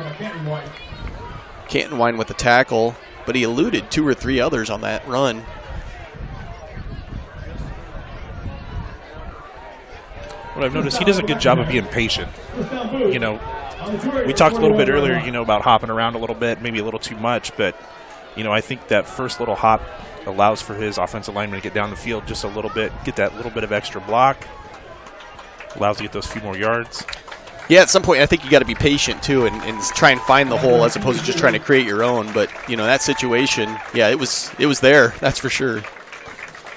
Cantonwine with the tackle, but he eluded 2 or 3 others on that run. What I've noticed, he does a good job of being patient. We talked a little bit earlier, about hopping around a little bit, maybe a little too much, but, I think that first little hop allows for his offensive lineman to get down the field just a little bit, get that little bit of extra block, allows to get those few more yards. Yeah, at some point I think you got to be patient too and try and find the hole as opposed to just trying to create your own. But that situation, yeah, it was there, that's for sure.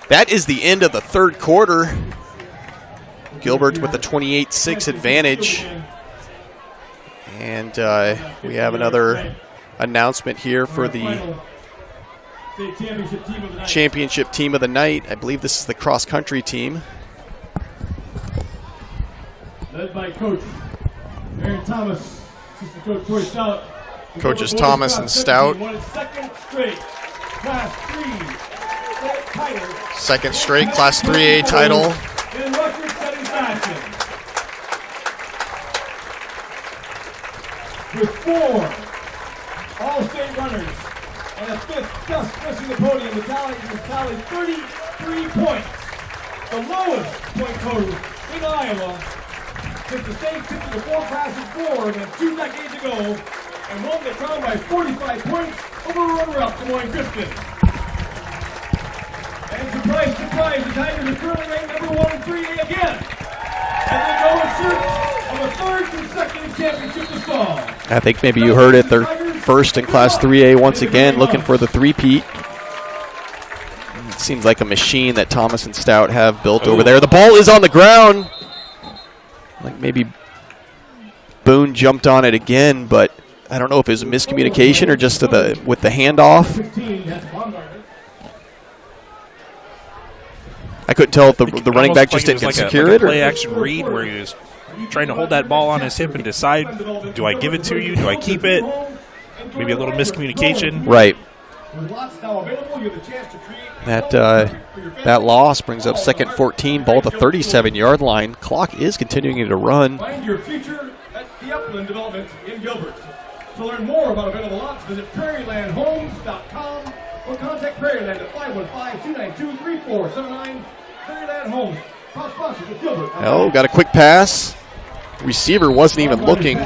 That is the end of the third quarter. Gilbert with a 28-6 advantage, and we have another announcement here for the championship team of the night. I believe this is the cross-country team. Led by Coach Aaron Thomas, assistant coach Troy Stout. Coaches Thomas and Stout. Second straight Class 3A title. In record-setting fashion. With 4 All-State runners and a 5th just missing the podium, the tally 33 points. The lowest point total in Iowa since the state took to the 4 classes 4 than 2 decades ago, and won the crown by 45 points over runner-up Des Moines Christian. And surprise, surprise, the Tigers are currently ranked number 1 in 3A again. And they go in search of a third consecutive championship this fall. I think maybe you heard it. They're first in Class 3A once again, looking for the three-peat. It seems like a machine that Thomas and Stout have built over there. The ball is on the ground. Like maybe Boone jumped on it again, but I don't know if it was a miscommunication or just with the handoff. I couldn't tell if the running back just didn't secure it. Or play action read where he was trying to hold that ball on his hip and decide, do I give it to you? Do I keep it? Maybe a little miscommunication. Right. That loss brings up 2nd 14, ball at the 37-yard line. Clock is continuing to run. Find your future at the Upland Development in Gilbert. To learn more about available lots, visit prairielandhomes.com or contact Prairieland at 515-292-3479. Prairieland Homes, cross-sponsors with Gilbert. Oh, got a quick pass. Receiver wasn't even looking.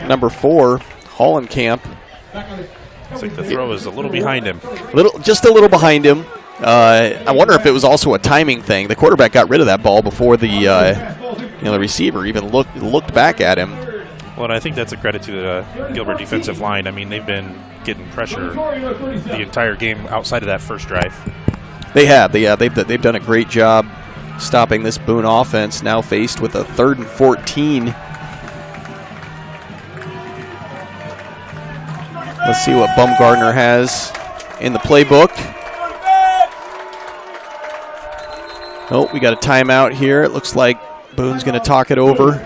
Number 4, Hollenkamp. Looks like the throw is a little behind him. Just a little behind him. I wonder if it was also a timing thing. The quarterback got rid of that ball before the receiver even looked back at him. Well, and I think that's a credit to the Gilbert defensive line. I mean, they've been getting pressure the entire game outside of that first drive. They have. They've done a great job stopping this Boone offense, now faced with a 3rd and 14. Let's see what Baumgartner has in the playbook. Oh, we got a timeout here. It looks like Boone's going to talk it over.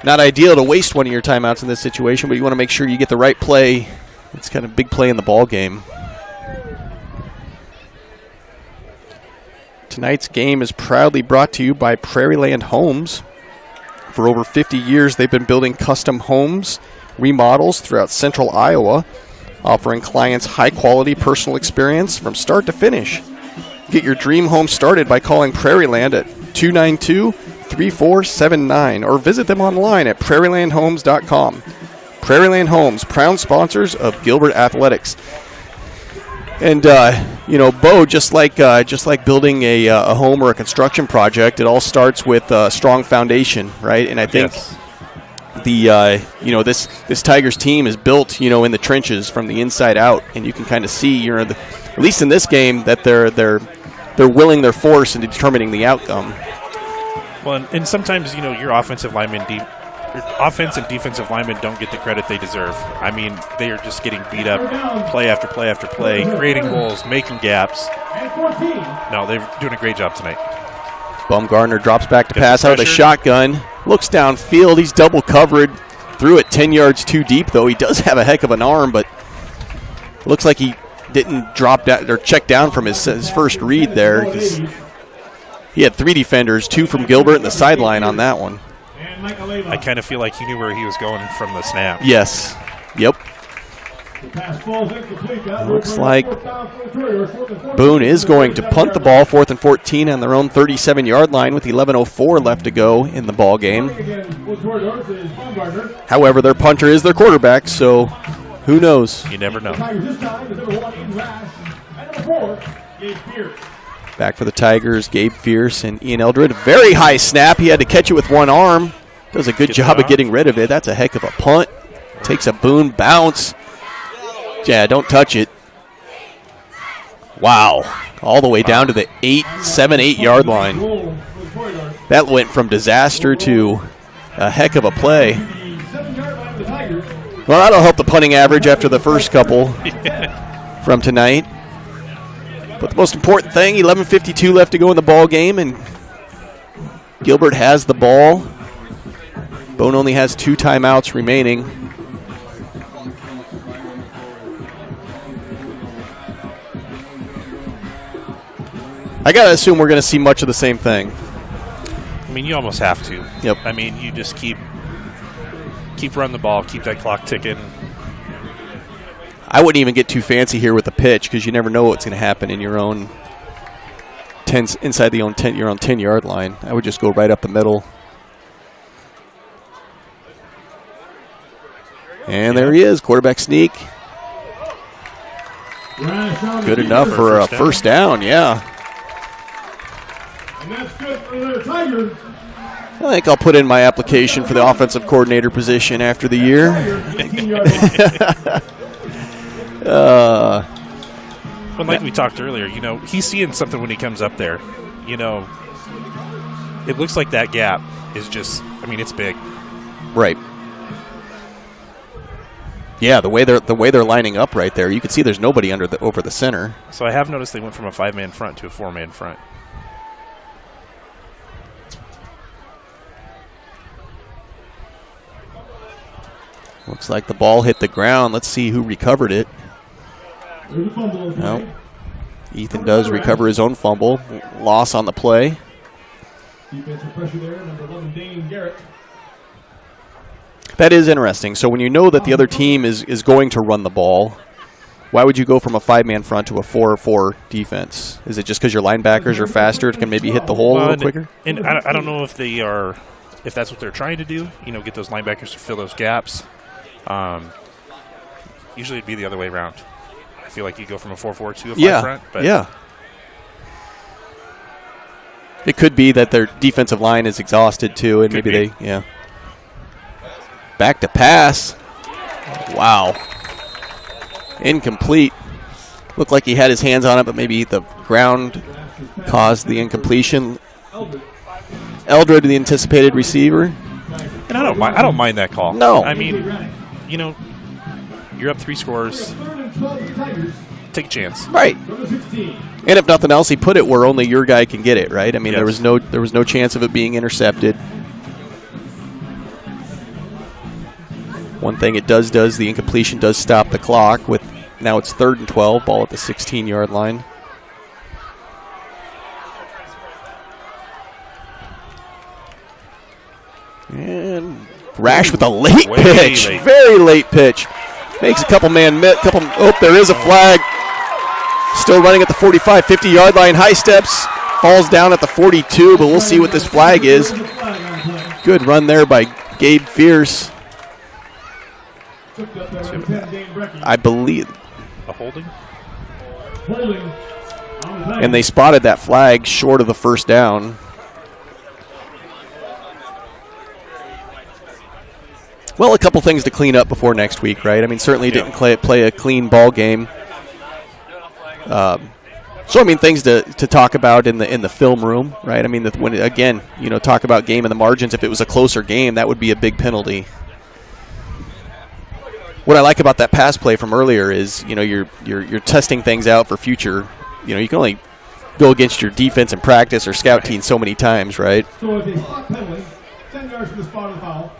Not ideal to waste one of your timeouts in this situation, but you want to make sure you get the right play. It's kind of a big play in the ball game. Tonight's game is proudly brought to you by Prairieland Homes. For over 50 years, they've been building custom homes, remodels throughout central Iowa, offering clients high-quality personal experience from start to finish. Get your dream home started by calling Prairieland at 292-3479 or visit them online at prairielandhomes.com. Prairieland Homes, proud sponsors of Gilbert Athletics. And, Bo, just like building a home or a construction project, it all starts with a strong foundation, right? And I think this Tigers team is built, in the trenches from the inside out, and you can kind of see, at least in this game, that they're willing their force into determining the outcome. Well, and sometimes, your offense and defensive linemen don't get the credit they deserve. I mean, they are just getting beat up play after play after play, creating holes, making gaps. No, they're doing a great job tonight. Baumgartner drops back to pass out of the shotgun. Looks downfield. He's double covered. Threw it 10 yards too deep, though. He does have a heck of an arm, but looks like he didn't drop down or check down from his first read there. He had 3 defenders, 2 from Gilbert and the sideline on that one. I kind of feel like he knew where he was going from the snap. Yes. Yep. Looks like Boone is going to punt the ball, 4th and 14 on their own 37-yard line with 11:04 left to go in the ball game. However, their punter is their quarterback, so who knows? You never know. Back for the Tigers, Gabe Fierce and Ian Eldred. Very high snap. He had to catch it with one arm. Does a good job of getting rid of it. That's a heck of a punt. Takes a Boone bounce. Yeah, don't touch it. Wow. All the way down to the 7-8 line. That went from disaster to a heck of a play. Well, that'll help the punting average after the first couple from tonight. But the most important thing, 11:52 left to go in the ball game, and Gilbert has the ball. Boone only has 2 timeouts remaining. I got to assume we're going to see much of the same thing. I mean, you almost have to. Yep. I mean, you just keep running the ball, keep that clock ticking. I wouldn't even get too fancy here with the pitch because you never know what's going to happen in your own inside your own 10-yard line. I would just go right up the middle. And there he is, quarterback sneak. Good enough for a first down, yeah. And that's good for the Tigers. I think I'll put in my application for the offensive coordinator position after the year. But like we talked earlier, you know, he's seeing something when he comes up there. You know, it looks like that gap is just, I mean, it's big. Right. Yeah, the way they're lining up right there, you can see there's nobody over the center. So I have noticed they went from a 5-man front to a 4-man front. Looks like the ball hit the ground. Let's see who recovered it. Well, Ethan does recover his own fumble. Loss on the play. Defensive pressure there, number 11, Dane Garrett. That is interesting. So when you know that the other team is going to run the ball, why would you go from a 5-man front to a 4-4 defense? Is it just because your linebackers are faster, can maybe hit the hole a little quicker? And I don't know if if that's what they're trying to do, you know, get those linebackers to fill those gaps. Usually it'd be the other way around. I feel like you go from a 4-4 to a 5 front. But yeah. It could be that their defensive line is exhausted too, and maybe back to pass. Wow. Incomplete. Looked like he had his hands on it, but maybe the ground caused the incompletion. Eldred, the anticipated receiver. And I don't mind that call. No. I mean, you know, you're up 3 scores. Take a chance. Right. And if nothing else, he put it where only your guy can get it, right? I mean, yes. there was no chance of it being intercepted. One thing it does, the incompletion does stop the clock. With now it's 3rd and 12, ball at the 16-yard line. And Rash with a late pitch. Late. Very late pitch. Makes a couple man miss. Oh, there is a flag. Still running at the 45, 50-yard line. High steps. Falls down at the 42, but we'll see what this flag is. Good run there by Gabe Fierce. I believe. A holding? And they spotted that flag short of the first down. Well, a couple things to clean up before next week, right? I mean, certainly didn't play a clean ball game. So, I mean, things to talk about in the film room, right? I mean, when again, you know, talk about game in the margins. If it was a closer game, that would be a big penalty. What I like about that pass play from earlier is, you know, you're testing things out for future. You know, you can only go against your defense in practice or scout team so many times, right? So it's a spot penalty, 10 yards from the spot of the foul.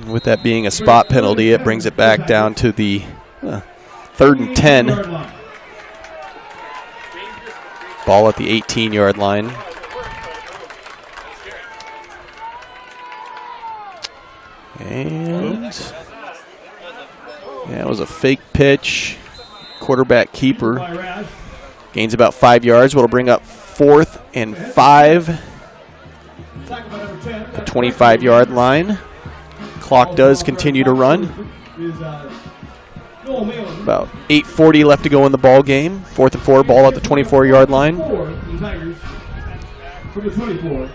With that being a spot penalty, it brings it back down to the 3rd and 10. Ball at the 18-yard line. And yeah, it was a fake pitch. Quarterback keeper gains about 5 yards. What'll bring up 4th and 5. The 25-yard line. Clock does continue to run. About 8:40 left to go in the ball game. 4th and 4, ball at the 24-yard line. From the 24.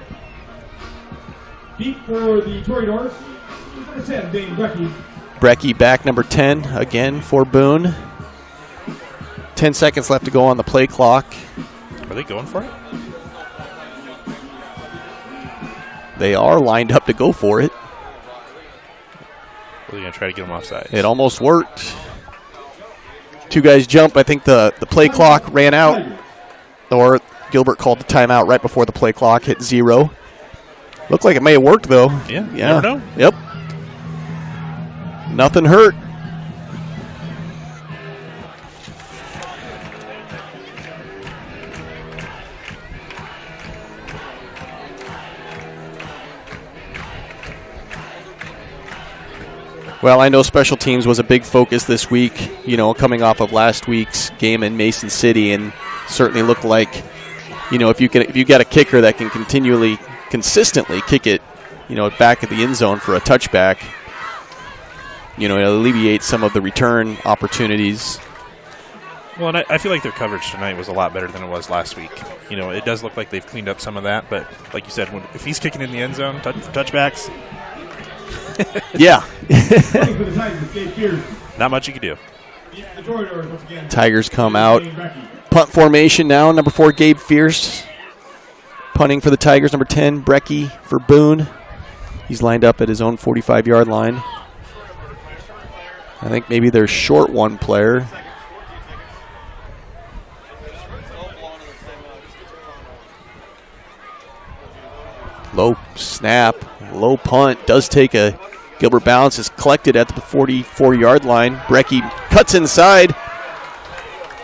Deep for the Toreadors. Number 10, Dane Brecky. Brecky back, number 10, again for Boone. 10 seconds left to go on the play clock. Are they going for it? They are lined up to go for it. Are they going to try to get them offside? It almost worked. 2 guys jump. I think the play clock ran out. Or Gilbert called the timeout right before the play clock hit 0. Looked like it may have worked, though. Yeah, you never know. Yep. Nothing hurt. Well, I know special teams was a big focus this week, you know, coming off of last week's game in Mason City, and certainly looked like, you know, if you got a kicker that can consistently kick it, you know, back at the end zone for a touchback, you know, it alleviates some of the return opportunities. Well, and I feel like their coverage tonight was a lot better than it was last week. You know, it does look like they've cleaned up some of that, but like you said, if he's kicking in the end zone, touchbacks. Yeah. Not much you can do. Tigers come out. Punt formation now. Number 4, Gabe Fierce. Punting for the Tigers. Number 10, Brecky for Boone. He's lined up at his own 45-yard line. I think maybe their short one player. Low snap, low punt. Does take a Gilbert bounce. Is collected at the 44-yard line. Brecky cuts inside.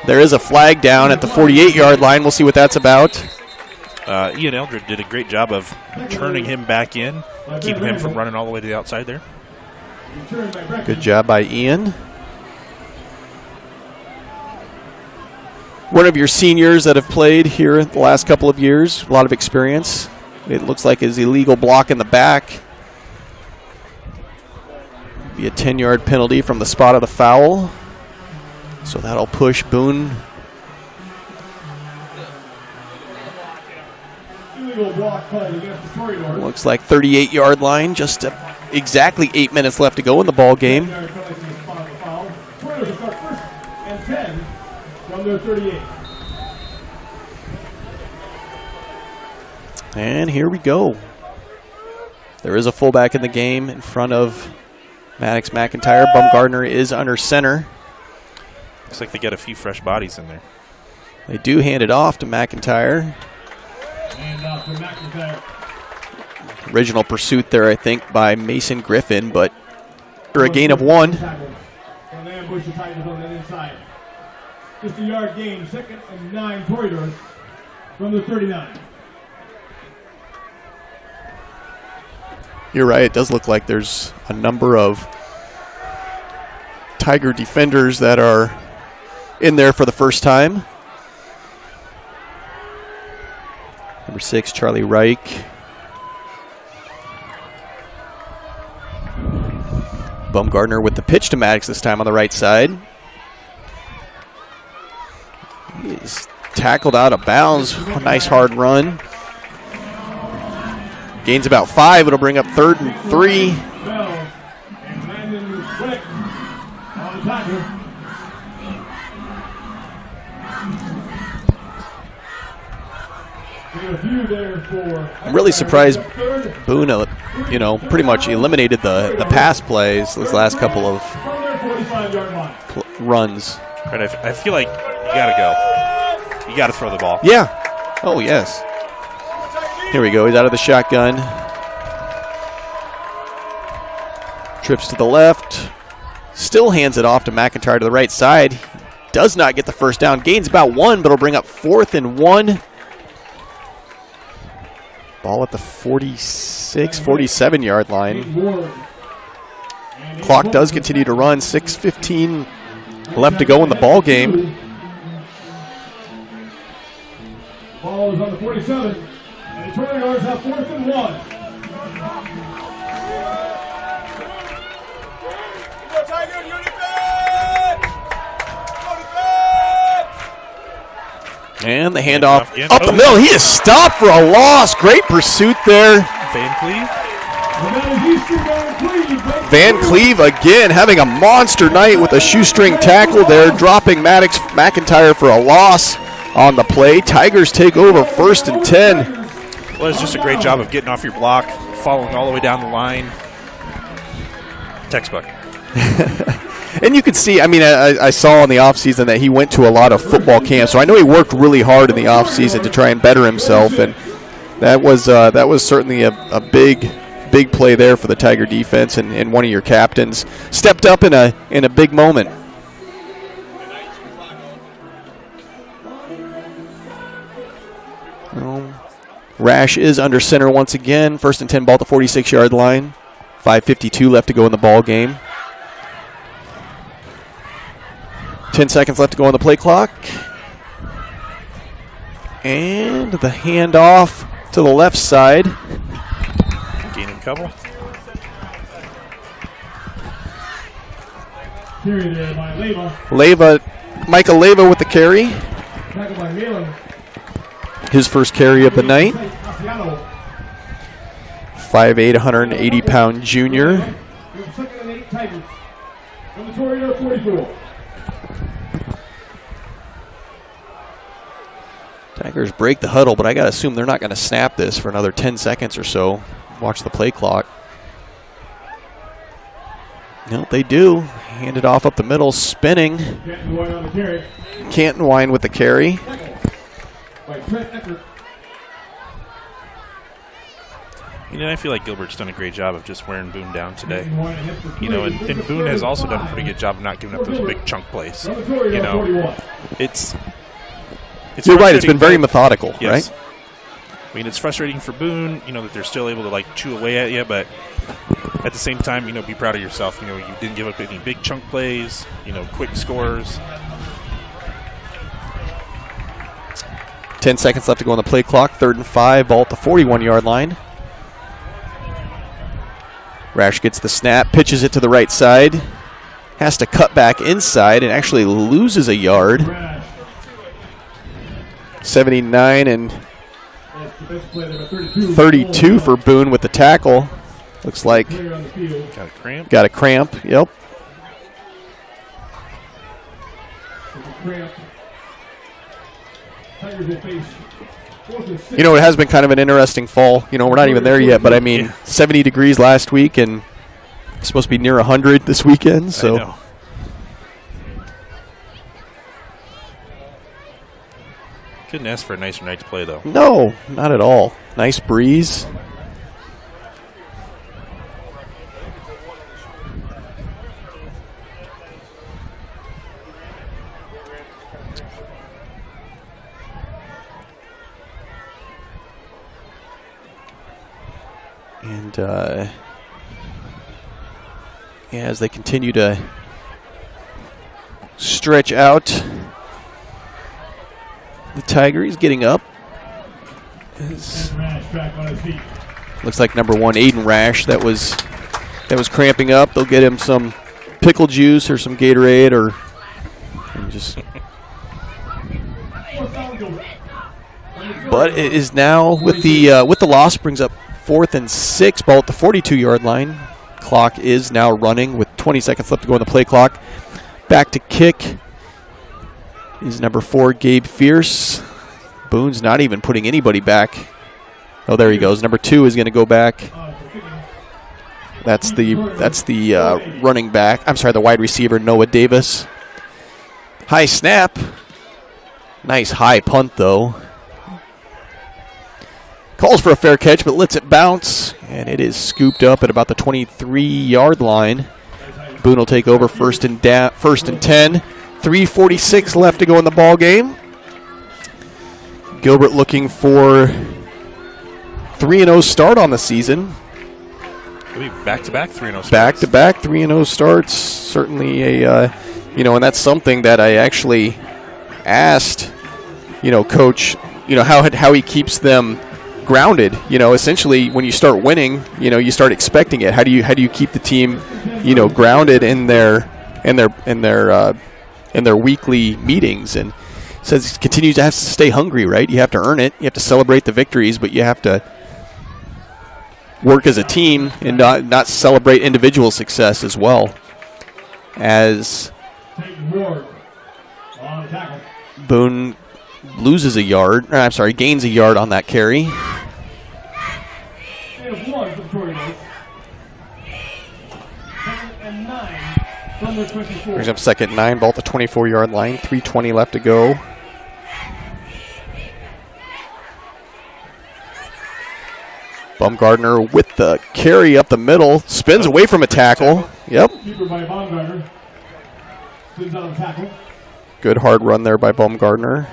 There is a flag down at the 48-yard line. We'll see what that's about. Ian Eldred did a great job of turning him back in, keeping him from running all the way to the outside there. Good job by Ian. One of your seniors that have played here the last couple of years, a lot of experience. It looks like his illegal block in the back. Be a 10-yard penalty from the spot of the foul. So that'll push Boone. Looks like 38-yard line, just exactly 8 minutes left to go in the ball game. And here we go. There is a fullback in the game in front of Maddox McIntyre. Bumgardner is under center. Looks like they got a few fresh bodies in there. They do hand it off to McIntyre. Original pursuit there, I think, by Mason Griffin, but for a gain of 1. Just a yard gain, 2nd and 9 corridors from the 39. You're right, it does look like there's a number of Tiger defenders that are in there for the first time. Number 6, Charlie Reich. Bumgardner with the pitch to Maddox this time on the right side. He's tackled out of bounds. A nice hard run. Gains about 5. It'll bring up 3rd and 3. I'm really surprised Boone, pretty much eliminated the pass plays those last couple of runs. Right, I feel like you got to go. You got to throw the ball. Yeah. Oh, yes. Here we go. He's out of the shotgun. Trips to the left. Still hands it off to McIntyre to the right side. Does not get the first down. Gains about 1, but it'll bring up 4th and 1. Ball at the 46, 47-yard line. Clock does continue to run. 6:15 left to go in the ball game. Ball is on the 47, and the 20 yards have 4th and 1. And the handoff up the middle. He is stopped for a loss. Great pursuit there. Van Cleve. Van Cleve again having a monster night with a shoestring tackle there, dropping Maddox McIntyre for a loss on the play. Tigers take over 1st and 10. Well, it's just a great job of getting off your block, following all the way down the line. Textbook. And you could see, I saw in the offseason that he went to a lot of football camps, so I know he worked really hard in the offseason to try and better himself, and that was certainly a big play there for the Tiger defense, and one of your captains stepped up in a big moment. Rash is under center once again. 1st and 10, ball at the 46-yard line. 5:52 left to go in the ball game. 10 seconds left to go on the play clock. And the handoff to the left side. Gaining couple. Carry there by Leyva Micah Leva with the carry. Tackled by Malin. His first carry of the night. 5'8", 180-pound junior. Second and 8 Tigers. From the Tornado 44. Tigers break the huddle, but I got to assume they're not going to snap this for another 10 seconds or so. Watch the play clock. No, they do. Hand it off up the middle, spinning. Canton-Wine with the carry. You know, I feel like Gilbert's done a great job of just wearing Boone down today. You know, and Boone has also done a pretty good job of not giving up those big chunk plays. You know, it's You're right, it's been very but- methodical, Yes. right? I mean, it's frustrating for Boone, you know, that they're still able to, like, chew away at you, but at the same time, you know, be proud of yourself. You know, you didn't give up any big chunk plays, you know, quick scores. 10 seconds left to go on the play clock. 3rd and 5, ball at the 41-yard line. Rash gets the snap, pitches it to the right side. Has to cut back inside and actually loses a yard. 79 and 32 for Boone with the tackle. Looks like Got a cramp. got a cramp. Yep. You know, it has been kind of an interesting fall. You know, we're not even there yet, but I mean, 70 degrees last week and it's supposed to be near 100 this weekend. So I know. Couldn't ask for a nicer night to play, though. no, not at all. Nice breeze. And as they continue to stretch out, the Tiger is getting up. Looks like number 1, Aiden Rash, that was cramping up. They'll get him some pickle juice or some Gatorade or just. But it is now with the loss brings up 4th and 6, ball at the 42-yard line. Clock is now running with 20 seconds left to go on the play clock. Back to kick is number 4, Gabe Fierce. Boone's not even putting anybody back. Oh, there he goes. Number 2 is going to go back. That's the running back. I'm sorry, the wide receiver, Noah Davis. High snap. Nice high punt, though. Calls for a fair catch, but lets it bounce, and it is scooped up at about the 23-yard line. Boone will take over first and 10. 3:46 left to go in the ball game. Gilbert looking for 3-0 start on the season. It'll be back-to-back 3-0 starts. Back-to-back 3-0 starts. Certainly and that's something that I actually asked, Coach, how he keeps them grounded. Essentially when you start winning, you start expecting it. How do you keep the team, grounded in their weekly meetings? And says continues to have to stay hungry, right? You have to earn it. You have to celebrate the victories, but you have to work as a team and not celebrate individual success as well. As Boone gains a yard on that carry. Brings up 2nd and 9, ball at the 24-yard line. 3:20 left to go. Baumgartner with the carry up the middle, spins away from a tackle. Yep. Good hard run there by Baumgartner.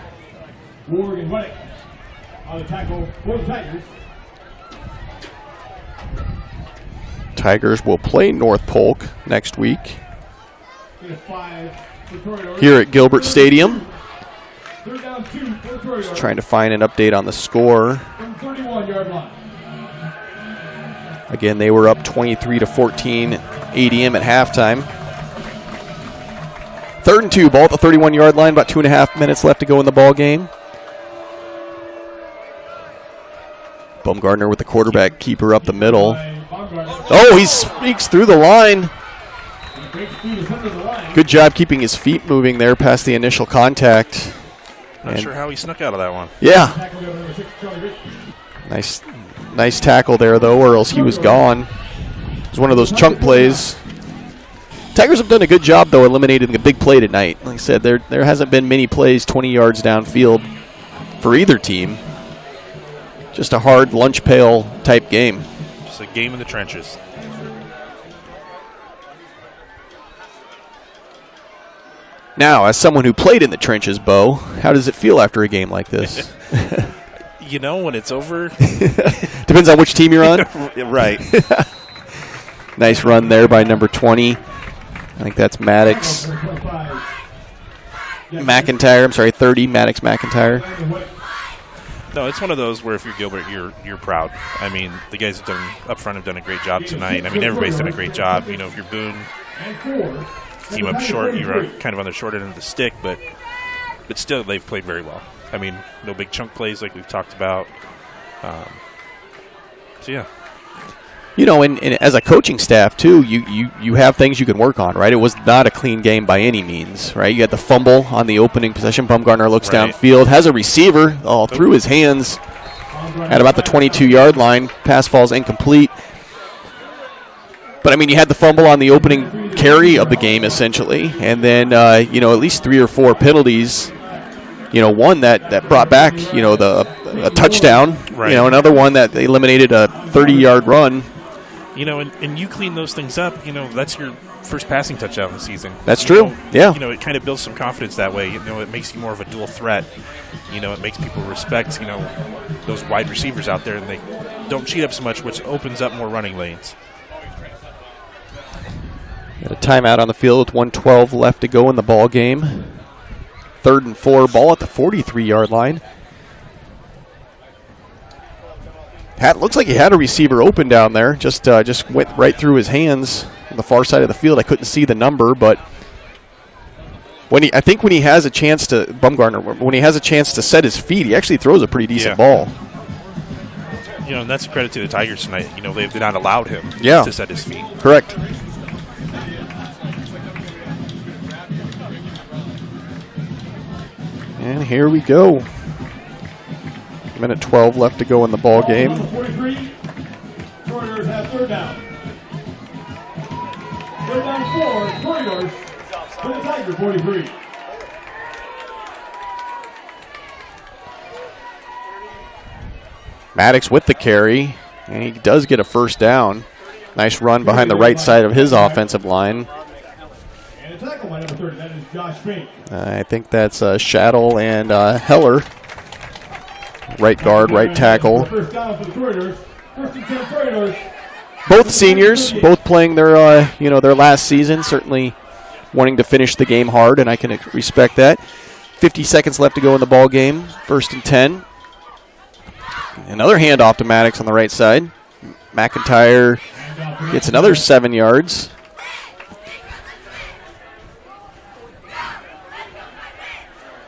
Tigers will play North Polk next week here at Gilbert Stadium. Just trying to find an update on the score. Again, they were up 23-14 ADM at halftime. 3rd and 2, ball at the 31-yard line, about 2.5 minutes left to go in the ball game. Baumgartner with the quarterback keeper up the middle. Oh, he sneaks through the line. Good job keeping his feet moving there past the initial contact. Not sure how he snuck out of that one. Yeah. Nice tackle there, though, or else he was gone. It was one of those chunk plays. Tigers have done a good job, though, eliminating the big play tonight. Like I said, there hasn't been many plays 20 yards downfield for either team. Just a hard lunch pail type game. Just a game in the trenches. Now, as someone who played in the trenches, Bo, how does it feel after a game like this? You know, when it's over. Depends on which team you're on. Right. Nice run there by number 20. I think that's Maddox. McIntyre, I'm sorry, 30, Maddox McIntyre. No, it's one of those where if you're Gilbert, you're proud. I mean, the guys up front have done a great job tonight. I mean, everybody's done a great job. You know, if you're Boone, came up short, you're kind of on the short end of the stick, but still, they've played very well. I mean, no big chunk plays like we've talked about. So, yeah. You know, and as a coaching staff, too, you have things you can work on, right? It was not a clean game by any means, right? You had the fumble on the opening possession. Baumgartner looks downfield, has a receiver all through his hands at about the 22-yard line. Pass falls incomplete. But, I mean, you had the fumble on the opening carry of the game, essentially. And then, at least 3 or 4 penalties. One that brought back, a touchdown. Right. Another one that eliminated a 30-yard run. And you clean those things up, that's your first passing touchdown of the season. That's true, yeah. It kind of builds some confidence that way. It makes you more of a dual threat. It makes people respect, those wide receivers out there, and they don't cheat up so much, which opens up more running lanes. Got a timeout on the field with 1:12 left to go in the ball game. 3rd and 4, ball at the 43-yard line. Looks like he had a receiver open down there. Just went right through his hands on the far side of the field. I couldn't see the number, but when he has a chance to set his feet, he actually throws a pretty decent ball. And that's a credit to the Tigers tonight. They've not allowed him to set his feet. Correct. And here we go. Minute 12 left to go in the ball game. 43. Courtiers have 3rd down. 3rd down 4. Courtiers for the Tiger 43. Maddox with the carry, and he does get a 1st down. Nice run behind the right side of his offensive line. And a tackle by number 30. That is Josh Fink. I think that's Shaddle and Heller. Right guard, right tackle. First down for the Courtiers. 1st and 10 Courtiers. Both seniors, both playing their last season, certainly wanting to finish the game hard, and I can respect that. 50 seconds left to go in the ball game. 1st and 10. Another handoff to Maddox on the right side. McIntyre gets another 7 yards.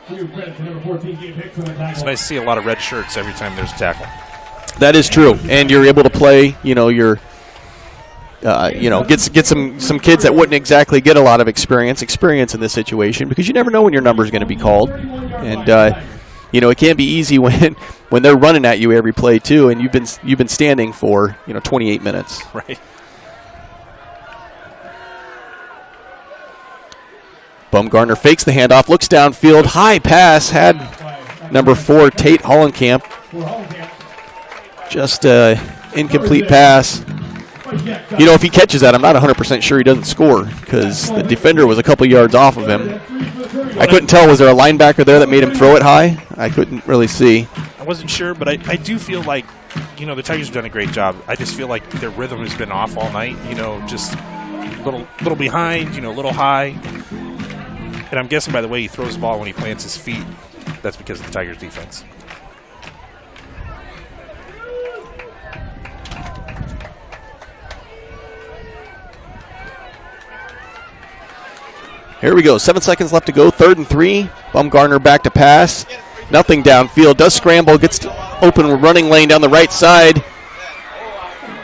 It's nice to see a lot of red shirts every time there's a tackle. That is true, and you're able to play. Get some kids that wouldn't exactly get a lot of experience in this situation, because you never know when your number is going to be called, and it can't be easy when they're running at you every play too, and you've been standing for 28 minutes. Right. Baumgartner fakes the handoff, looks downfield, high pass, had number 4, Tate Hollenkamp. Just incomplete pass. If he catches that, I'm not 100% sure he doesn't score, because the defender was a couple yards off of him. I couldn't tell, was there a linebacker there that made him throw it high? I couldn't really see. I wasn't sure, but I do feel like, the Tigers have done a great job. I just feel like their rhythm has been off all night, just a little behind, a little high. And I'm guessing by the way he throws the ball when he plants his feet, that's because of the Tigers' defense. Here we go. 7 seconds left to go. 3rd and 3. Bumgarner back to pass. Nothing downfield. Does scramble. Gets to open running lane down the right side.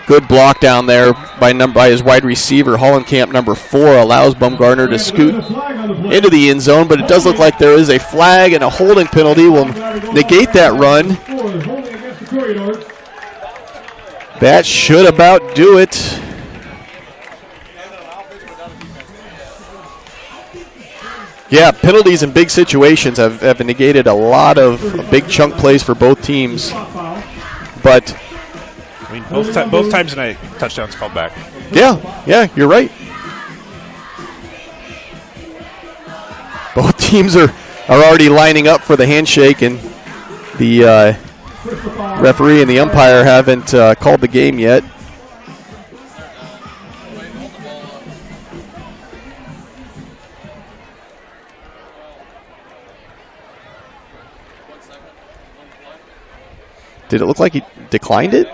Good block down there by his wide receiver. Hollenkamp, number 4, allows Bumgarner to scoot into the end zone, but it does look like there is a flag, and a holding penalty will negate that run. That should about do it. Yeah, penalties in big situations have negated a lot of big chunk plays for both teams. But I mean, both times tonight, touchdowns called back. Yeah, you're right. Both teams are already lining up for the handshake, and the referee and the umpire haven't called the game yet. Did it look like he declined it?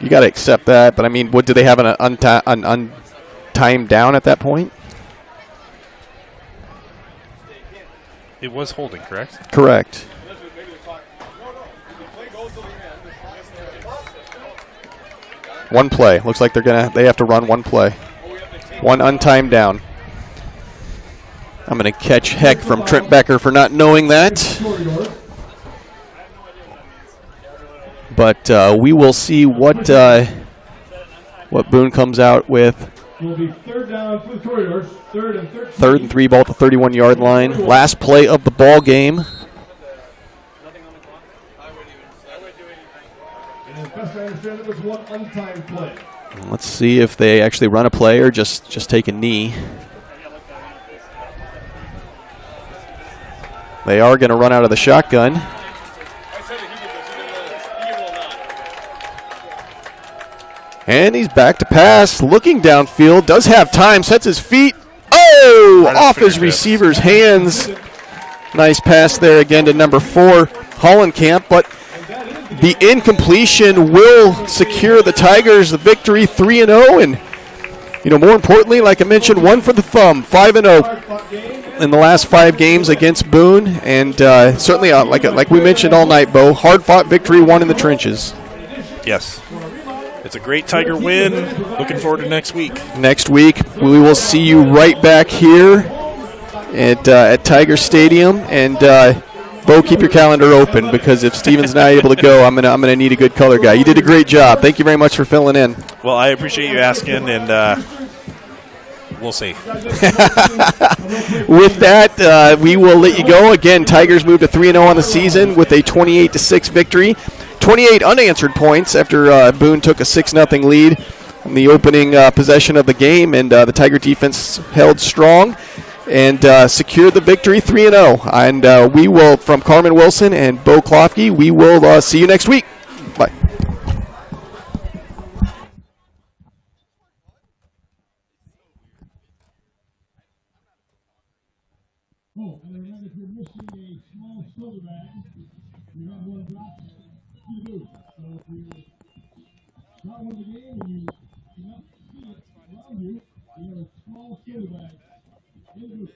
You got to accept that, but I mean, do they have an untimed down at that point? It was holding, correct? Correct. One play. Looks like they have to run one play. One untimed down. I'm going to catch heck from Trent Becker for not knowing that. But we will see what Boone comes out with. Will be 3rd down for the Corridors. 3rd and 13. 3rd and 3, ball at the 31-yard line. Last play of the ball game. And best I understand, it was one untimed play. Let's see if they actually run a play or just take a knee. They are going to run out of the shotgun. And he's back to pass, looking downfield, does have time, sets his feet. Oh, right off his receiver's hands. Nice pass there again to number 4, Hollenkamp, but the incompletion will secure the Tigers the victory, 3-0, and more importantly, like I mentioned, one for the thumb, 5-0 in the last 5 games against Boone, and certainly, like we mentioned all night, Bo, hard-fought victory, won in the trenches. Yes. It's a great Tiger win. Looking forward to next week. Next week, we will see you right back here at Tiger Stadium. And Bo, keep your calendar open, because if Steven's not able to go, I'm gonna need a good color guy. You did a great job. Thank you very much for filling in. Well, I appreciate you asking, and we'll see. With that, we will let you go. Again, Tigers moved to 3-0 on the season with a 28-6 victory. 28 unanswered points after Boone took a 6-0 lead in the opening possession of the game, and the Tiger defense held strong and secured the victory, 3-0. And we will, from Carmen Wilson and Bo Klofke, we will see you next week. Bye. Oh, and remember, if you're missing a small soda bag, you have one drop. You do. So if you start with the game and you cannot see it around you, you have a small soda bag in the booth.